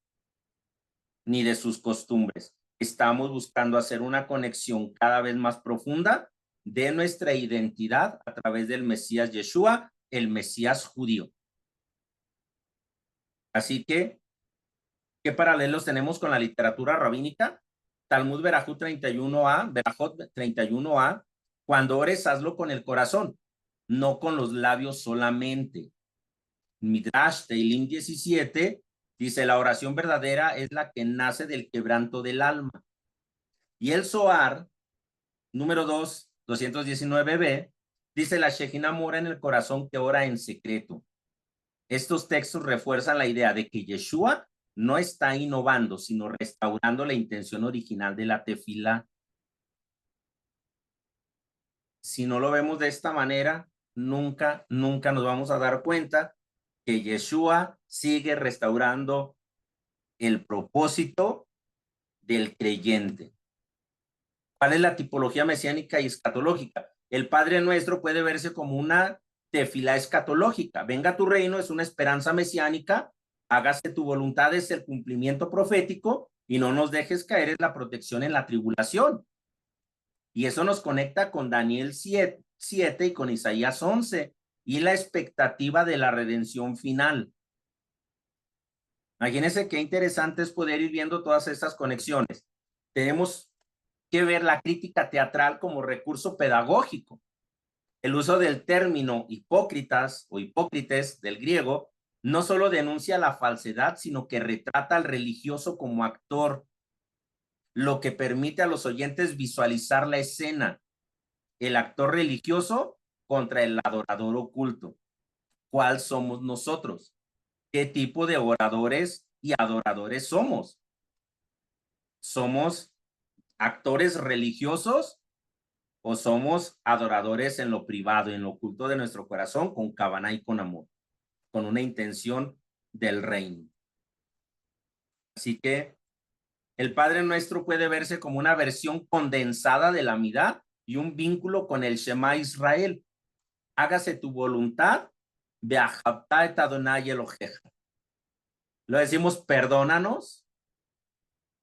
ni de sus costumbres. Estamos buscando hacer una conexión cada vez más profunda de nuestra identidad a través del Mesías Yeshua, el Mesías judío. Así que, ¿qué paralelos tenemos con la literatura rabínica? Talmud Berajot 31a, cuando ores, hazlo con el corazón, no con los labios solamente. Midrash Teilim 17 dice, la oración verdadera es la que nace del quebranto del alma. Y el Zohar, número 2, 219b, dice, la Shejina mora en el corazón que ora en secreto. Estos textos refuerzan la idea de que Yeshua no está innovando, sino restaurando la intención original de la tefilá. Si no lo vemos de esta manera, nunca nos vamos a dar cuenta que Yeshua sigue restaurando el propósito del creyente. ¿Cuál es la tipología mesiánica y escatológica? El Padre Nuestro puede verse como una tefilá escatológica. Venga tu reino, es una esperanza mesiánica, hágase tu voluntad, es el cumplimiento profético, y no nos dejes caer en la protección en la tribulación. Y eso nos conecta con Daniel 7 y con Isaías 11 y la expectativa de la redención final. Imagínense qué interesante es poder ir viendo todas estas conexiones. Tenemos que ver la crítica teatral como recurso pedagógico. El uso del término hipócritas o hipócrites del griego no solo denuncia la falsedad, sino que retrata al religioso como actor, lo que permite a los oyentes visualizar la escena, el actor religioso contra el adorador oculto. ¿Cuál somos nosotros? ¿Qué tipo de oradores y adoradores somos? ¿Somos actores religiosos o somos adoradores en lo privado, en lo oculto de nuestro corazón, con cabana y con amor, con una intención del reino? Así que el Padre Nuestro puede verse como una versión condensada de la Midá y un vínculo con el Shema Israel. Hágase tu voluntad, be'ahavta et Adonai Eloheja. Lo decimos, perdónanos,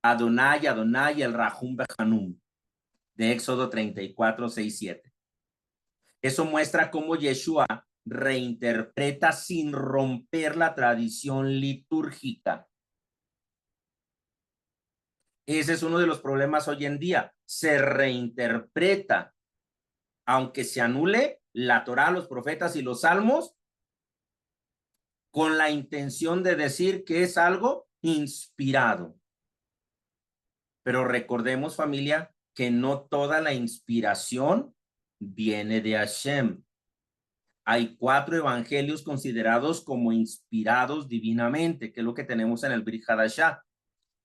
Adonai, Adonai, el Rahum Behanum, de Éxodo 34, 6, 7. Eso muestra cómo Yeshua reinterpreta sin romper la tradición litúrgica. Ese es uno de los problemas hoy en día. Se reinterpreta, aunque se anule la Torá, los profetas y los salmos, con la intención de decir que es algo inspirado. Pero recordemos, familia, que no toda la inspiración viene de Hashem. Hay 4 evangelios considerados como inspirados divinamente, que es lo que tenemos en el Brit Hadashah,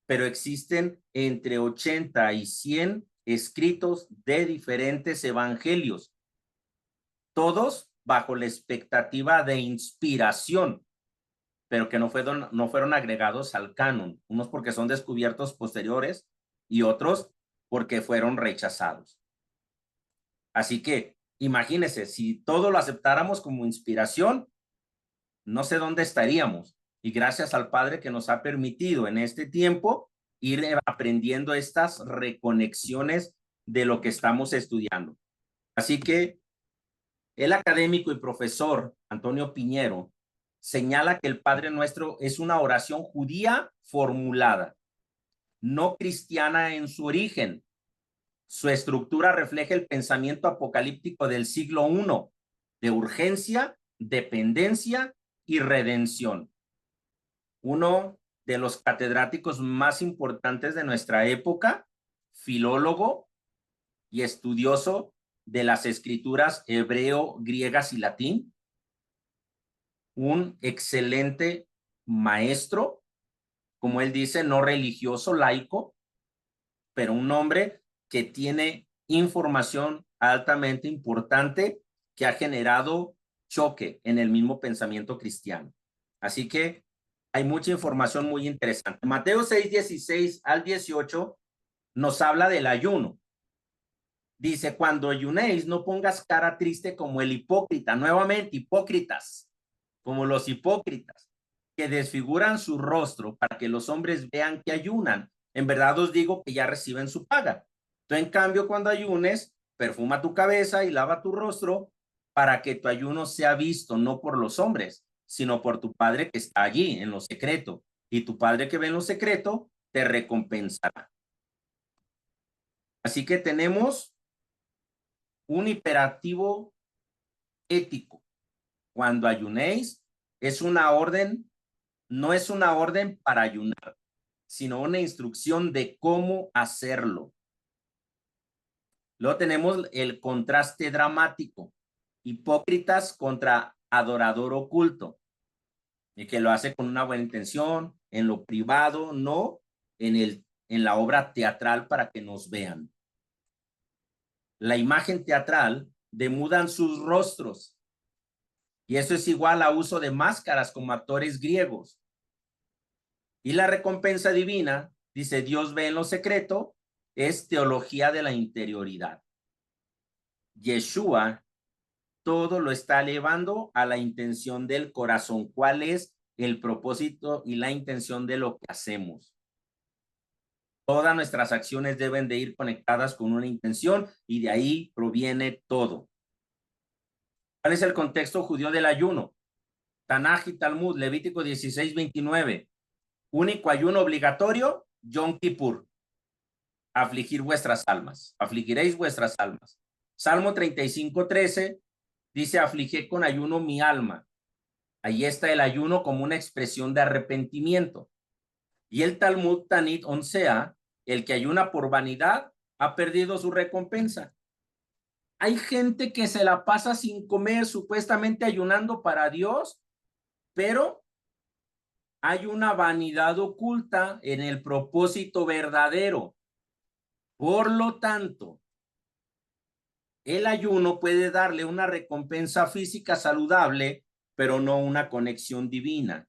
pero existen entre 80 y 100 escritos de diferentes evangelios, todos bajo la expectativa de inspiración, pero que no fueron agregados al canon, unos porque son descubiertos posteriores y otros porque fueron rechazados. Así que imagínense, si todo lo aceptáramos como inspiración, no sé dónde estaríamos. Y gracias al Padre que nos ha permitido en este tiempo ir aprendiendo estas reconexiones de lo que estamos estudiando. Así que el académico y profesor Antonio Piñero señala que el Padre Nuestro es una oración judía formulada, no cristiana en su origen. Su estructura refleja el pensamiento apocalíptico del siglo I, de urgencia, dependencia y redención. Uno de los catedráticos más importantes de nuestra época, filólogo y estudioso de las escrituras hebreo, griegas y latín, un excelente maestro, como él dice, no religioso, laico, pero un hombre que tiene información altamente importante que ha generado choque en el mismo pensamiento cristiano. Así que hay mucha información muy interesante. Mateo 6, 16 al 18 nos habla del ayuno. Dice, cuando ayunéis, no pongas cara triste como el hipócrita. Nuevamente, hipócritas, como los hipócritas, que desfiguran su rostro para que los hombres vean que ayunan. En verdad os digo que ya reciben su paga. Tú, en cambio, cuando ayunes, perfuma tu cabeza y lava tu rostro para que tu ayuno sea visto no por los hombres, sino por tu Padre que está allí en lo secreto. Y tu Padre que ve en lo secreto te recompensará. Así que tenemos un imperativo ético. Cuando ayunéis, es una orden, no es una orden para ayunar, sino una instrucción de cómo hacerlo. Luego tenemos el contraste dramático, hipócritas contra adorador oculto. y que lo hace con una buena intención, en lo privado, no en la obra teatral para que nos vean. La imagen teatral demudan sus rostros, y eso es igual a uso de máscaras como actores griegos. Y la recompensa divina, dice Dios ve en lo secreto, es teología de la interioridad. Yeshua todo lo está elevando a la intención del corazón. ¿Cuál es el propósito y la intención de lo que hacemos? Todas nuestras acciones deben de ir conectadas con una intención y de ahí proviene todo. ¿Cuál es el contexto judío del ayuno? Tanaj y Talmud, Levítico 16:29. Único ayuno obligatorio, Yom Kippur. Afligir vuestras almas. Afligiréis vuestras almas. Salmo 35:13 dice, afligé con ayuno mi alma. Ahí está el ayuno como una expresión de arrepentimiento. Y el Talmud Tanit 11a, el que ayuna por vanidad, ha perdido su recompensa. Hay gente que se la pasa sin comer, supuestamente ayunando para Dios, pero hay una vanidad oculta en el propósito verdadero. Por lo tanto, el ayuno puede darle una recompensa física saludable, pero no una conexión divina.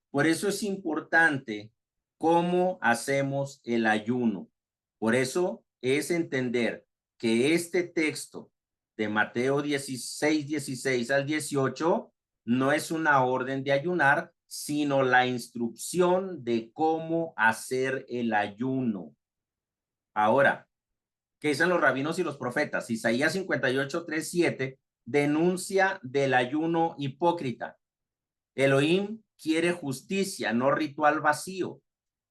Por eso es importante cómo hacemos el ayuno. Por eso es entender que este texto de Mateo 16 al 18 no es una orden de ayunar, sino la instrucción de cómo hacer el ayuno. Ahora, ¿qué dicen los rabinos y los profetas? Isaías 58:3-7 denuncia del ayuno hipócrita. Elohim quiere justicia, no ritual vacío.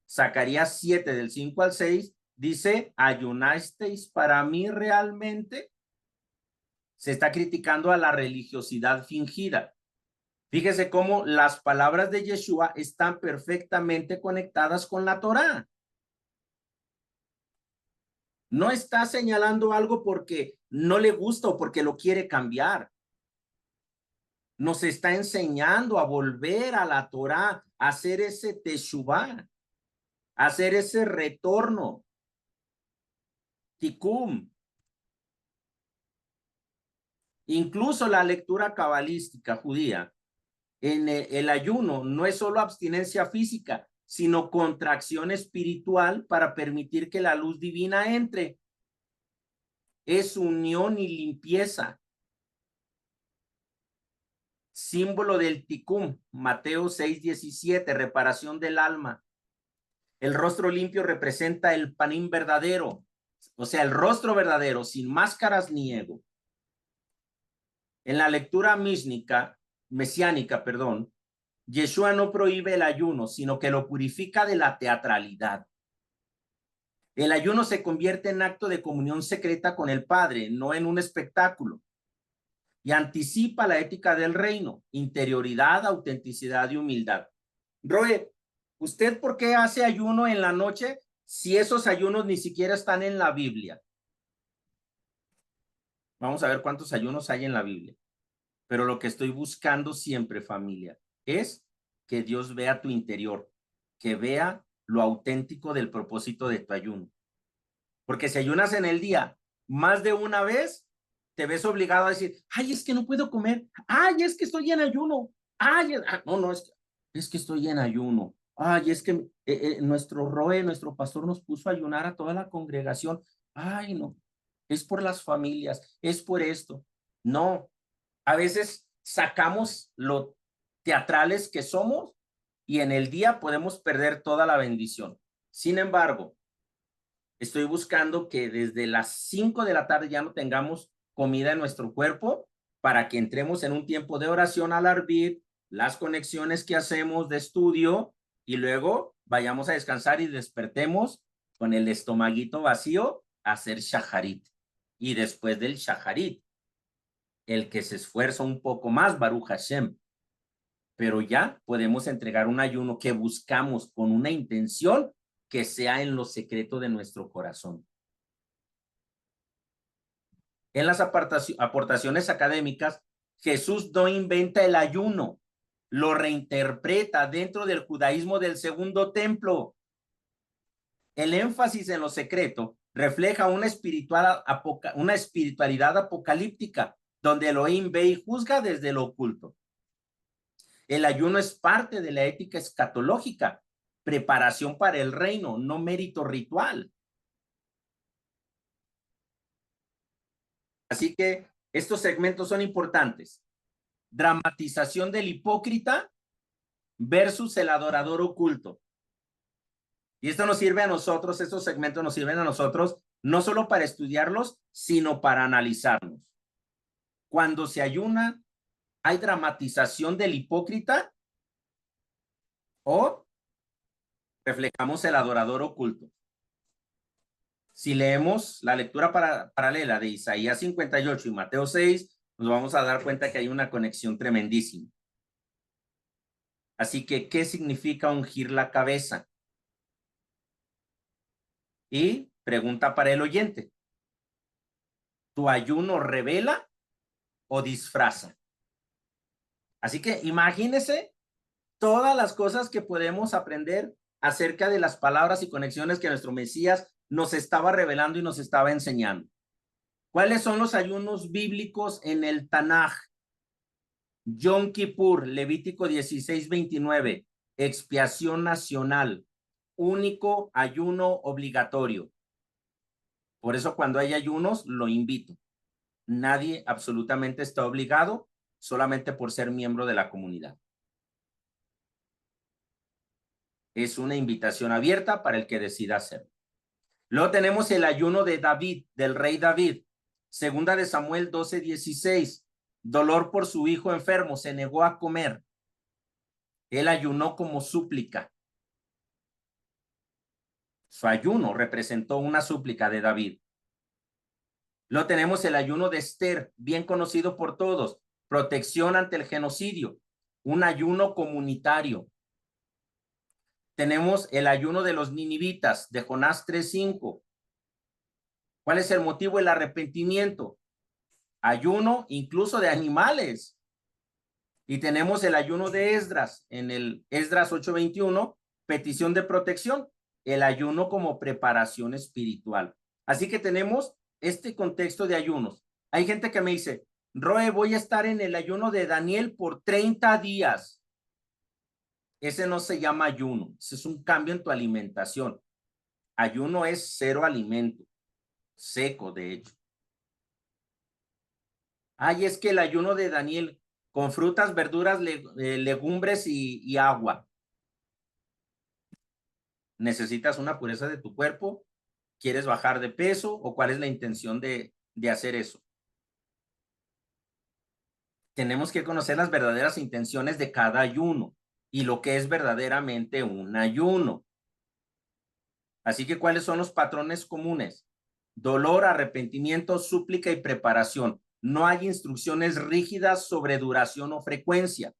Zacarías 7 del 5 al 6 dice, ¿ayunasteis para mí realmente? Se está criticando a la religiosidad fingida. Fíjese cómo las palabras de Yeshua están perfectamente conectadas con la Torá. No está señalando algo porque no le gusta o porque lo quiere cambiar. Nos está enseñando a volver a la Torá, a hacer ese teshuvá, a hacer ese retorno. Tikkun. Incluso la lectura cabalística judía en el ayuno no es solo abstinencia física, sino contracción espiritual para permitir que la luz divina entre. Es unión y limpieza. Símbolo del tikkun, Mateo 6:17, reparación del alma. El rostro limpio representa el panim verdadero, o sea, el rostro verdadero, sin máscaras ni ego. En la lectura mesiánica, Yeshua no prohíbe el ayuno, sino que lo purifica de la teatralidad. El ayuno se convierte en acto de comunión secreta con el Padre, no en un espectáculo. Y anticipa la ética del reino, interioridad, autenticidad y humildad. Roe, ¿usted por qué hace ayuno en la noche si esos ayunos ni siquiera están en la Biblia? Vamos a ver cuántos ayunos hay en la Biblia. Pero lo que estoy buscando siempre, familia, es que Dios vea tu interior, que vea lo auténtico del propósito de tu ayuno. Porque si ayunas en el día más de una vez, te ves obligado a decir, ay, es que no puedo comer, ay, es que estoy en ayuno, ay, no, es que estoy en ayuno, ay, es que nuestro Roe, nuestro pastor nos puso a ayunar a toda la congregación, ay, no, es por las familias, es por esto. No, a veces sacamos lo teatrales que somos y en el día podemos perder toda la bendición. Sin embargo, estoy buscando que desde las 5 de la tarde ya no tengamos comida en nuestro cuerpo para que entremos en un tiempo de oración al arbit, las conexiones que hacemos de estudio y luego vayamos a descansar y despertemos con el estomaguito vacío a hacer shaharit. Y después del shaharit, el que se esfuerza un poco más, Baruch Hashem. Pero ya podemos entregar un ayuno que buscamos con una intención que sea en lo secreto de nuestro corazón. En las aportaciones académicas, Jesús no inventa el ayuno, lo reinterpreta dentro del judaísmo del segundo templo. El énfasis en lo secreto refleja una espiritualidad apocalíptica, donde Elohim ve y juzga desde lo oculto. El ayuno es parte de la ética escatológica, preparación para el reino, no mérito ritual. Así que estos segmentos son importantes. Dramatización del hipócrita versus el adorador oculto. Y esto nos sirve a nosotros, estos segmentos nos sirven a nosotros, no solo para estudiarlos, sino para analizarnos. Cuando se ayuna, ¿hay dramatización del hipócrita o reflejamos el adorador oculto? Si leemos la lectura paralela de Isaías 58 y Mateo 6, nos vamos a dar cuenta que hay una conexión tremendísima. Así que, ¿qué significa ungir la cabeza? Y pregunta para el oyente: ¿tu ayuno revela o disfraza? Así que imagínese todas las cosas que podemos aprender acerca de las palabras y conexiones que nuestro Mesías nos estaba revelando y nos estaba enseñando. ¿Cuáles son los ayunos bíblicos en el Tanaj? Yom Kippur, Levítico 16:29, expiación nacional, único ayuno obligatorio. Por eso cuando hay ayunos, lo invito. Nadie absolutamente está obligado solamente por ser miembro de la comunidad. Es una invitación abierta para el que decida hacerlo. Luego tenemos el ayuno de David, del rey David. Segunda de Samuel 12:16. Dolor por su hijo enfermo, se negó a comer. Él ayunó como súplica. Su ayuno representó una súplica de David. Luego tenemos el ayuno de Esther, bien conocido por todos. Protección ante el genocidio. Un ayuno comunitario. Tenemos el ayuno de los ninivitas, de Jonás 3:5. ¿Cuál es el motivo? El arrepentimiento. Ayuno incluso de animales. Y tenemos el ayuno de Esdras, en el Esdras 8:21, petición de protección, el ayuno como preparación espiritual. Así que tenemos este contexto de ayunos. Hay gente que me dice: Roe, voy a estar en el ayuno de Daniel por 30 días. Ese no se llama ayuno, ese es un cambio en tu alimentación. Ayuno es cero alimento, seco de hecho. Ay, es que el ayuno de Daniel con frutas, verduras, legumbres y agua. ¿Necesitas una pureza de tu cuerpo? ¿Quieres bajar de peso? ¿O cuál es la intención de hacer eso? Tenemos que conocer las verdaderas intenciones de cada ayuno y lo que es verdaderamente un ayuno. Así que, ¿cuáles son los patrones comunes? Dolor, arrepentimiento, súplica y preparación. No hay instrucciones rígidas sobre duración o frecuencia.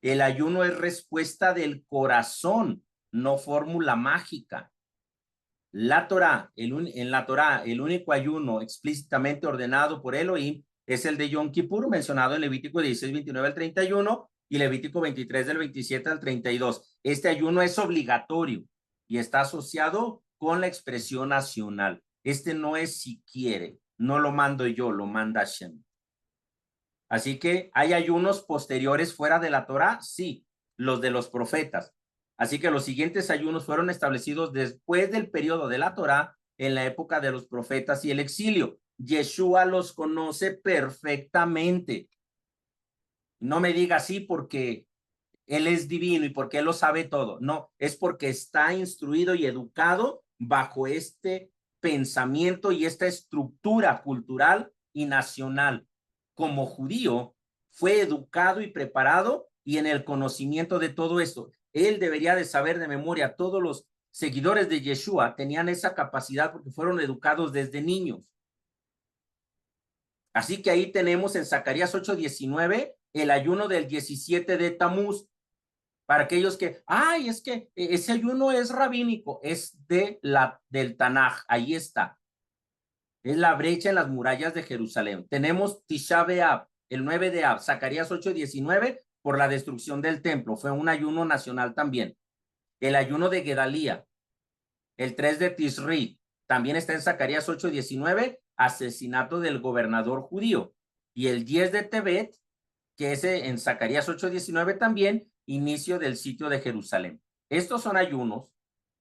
El ayuno es respuesta del corazón, no fórmula mágica. En la Torá, el único ayuno explícitamente ordenado por Elohim es el de Yom Kippur, mencionado en Levítico 16:29 al 31 y Levítico 23 del 27 al 32. Este ayuno es obligatorio y está asociado con la expresión nacional. Este no es si quiere, no lo mando yo, lo manda Hashem. Así que, ¿hay ayunos posteriores fuera de la Torá? Sí, los de los profetas. Así que los siguientes ayunos fueron establecidos después del periodo de la Torá, en la época de los profetas y el exilio. Yeshua los conoce perfectamente. No me diga así porque él es divino y porque él lo sabe todo. No, es porque está instruido y educado bajo este pensamiento y esta estructura cultural y nacional. Como judío, fue educado y preparado y en el conocimiento de todo esto. Él debería de saber de memoria. Todos los seguidores de Yeshua tenían esa capacidad porque fueron educados desde niños. Así que ahí tenemos en Zacarías 8:19 el ayuno del 17 de Tamuz. Para aquellos que, ay, es que ese ayuno es rabínico, es del Tanaj, ahí está. Es la brecha en las murallas de Jerusalén. Tenemos Tisha B'Av, el 9 de Av, Zacarías 8:19, por la destrucción del templo. Fue un ayuno nacional también. El ayuno de Gedalía, el 3 de Tisri, también está en Zacarías 8:19, asesinato del gobernador judío. Y el 10 de Tebet, que es en Zacarías 8:19 también, inicio del sitio de Jerusalén. Estos son ayunos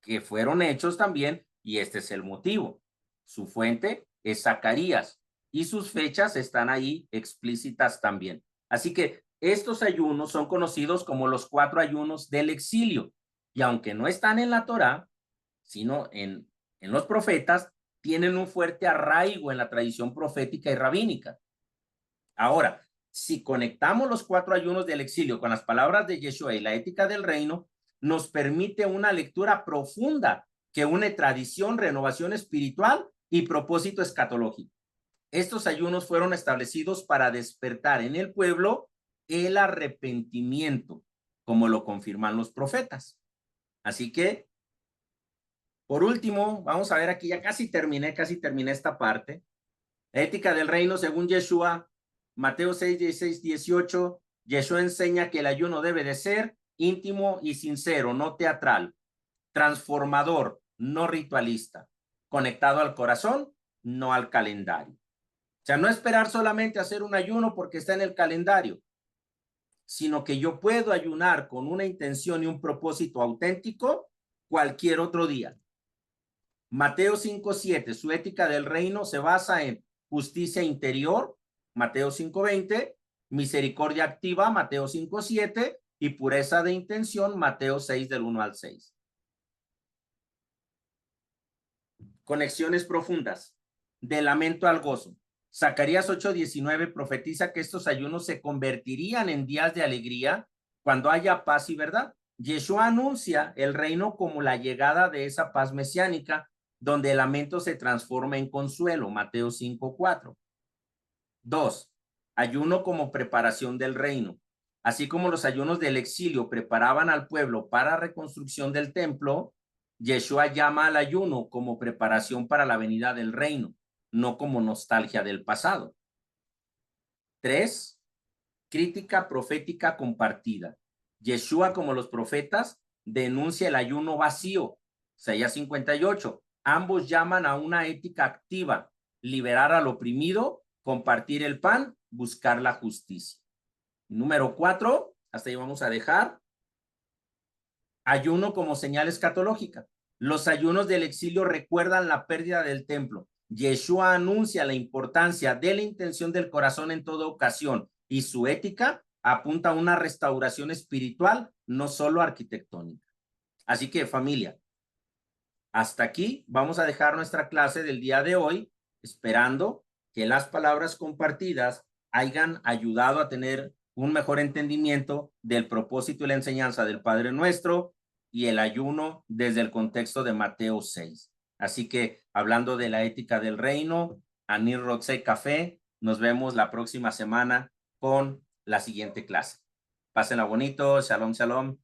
que fueron hechos también, y este es el motivo. Su fuente es Zacarías y sus fechas están ahí explícitas también. Así que estos ayunos son conocidos como los 4 ayunos del exilio, y aunque no están en la Torá, sino en los profetas, tienen un fuerte arraigo en la tradición profética y rabínica. Ahora, si conectamos los 4 ayunos del exilio con las palabras de Yeshua y la ética del reino, nos permite una lectura profunda que une tradición, renovación espiritual y propósito escatológico. Estos ayunos fueron establecidos para despertar en el pueblo el arrepentimiento, como lo confirman los profetas. Así que, por último, vamos a ver aquí, ya casi terminé esta parte. La ética del reino según Yeshua, Mateo 6, 16, 18, Yeshua enseña que el ayuno debe de ser íntimo y sincero, no teatral, transformador, no ritualista, conectado al corazón, no al calendario. O sea, no esperar solamente hacer un ayuno porque está en el calendario, sino que yo puedo ayunar con una intención y un propósito auténtico cualquier otro día. Mateo 5:7, su ética del reino se basa en justicia interior, Mateo 5:20, misericordia activa, Mateo 5:7, y pureza de intención, Mateo 6 del 1 al 6. Conexiones profundas, de lamento al gozo. Zacarías 8:19 profetiza que estos ayunos se convertirían en días de alegría cuando haya paz y verdad. Yeshua anuncia el reino como la llegada de esa paz mesiánica, donde el lamento se transforma en consuelo, Mateo 5:4. 2. Ayuno como preparación del reino. Así como los ayunos del exilio preparaban al pueblo para reconstrucción del templo, Yeshua llama al ayuno como preparación para la venida del reino, no como nostalgia del pasado. 3. Crítica profética compartida. Yeshua, como los profetas, denuncia el ayuno vacío. Isaías 58. Ambos llaman a una ética activa, liberar al oprimido, compartir el pan, buscar la justicia. Número 4, hasta ahí vamos a dejar. Ayuno como señal escatológica. Los ayunos del exilio recuerdan la pérdida del templo. Yeshua anuncia la importancia de la intención del corazón en toda ocasión, y su ética apunta a una restauración espiritual, no solo arquitectónica. Así que, familia, hasta aquí vamos a dejar nuestra clase del día de hoy, esperando que las palabras compartidas hayan ayudado a tener un mejor entendimiento del propósito y la enseñanza del Padre Nuestro y el ayuno desde el contexto de Mateo 6. Así que, hablando de la ética del reino, Anir Rotse Café, nos vemos la próxima semana con la siguiente clase. Pásenla bonito, shalom, shalom.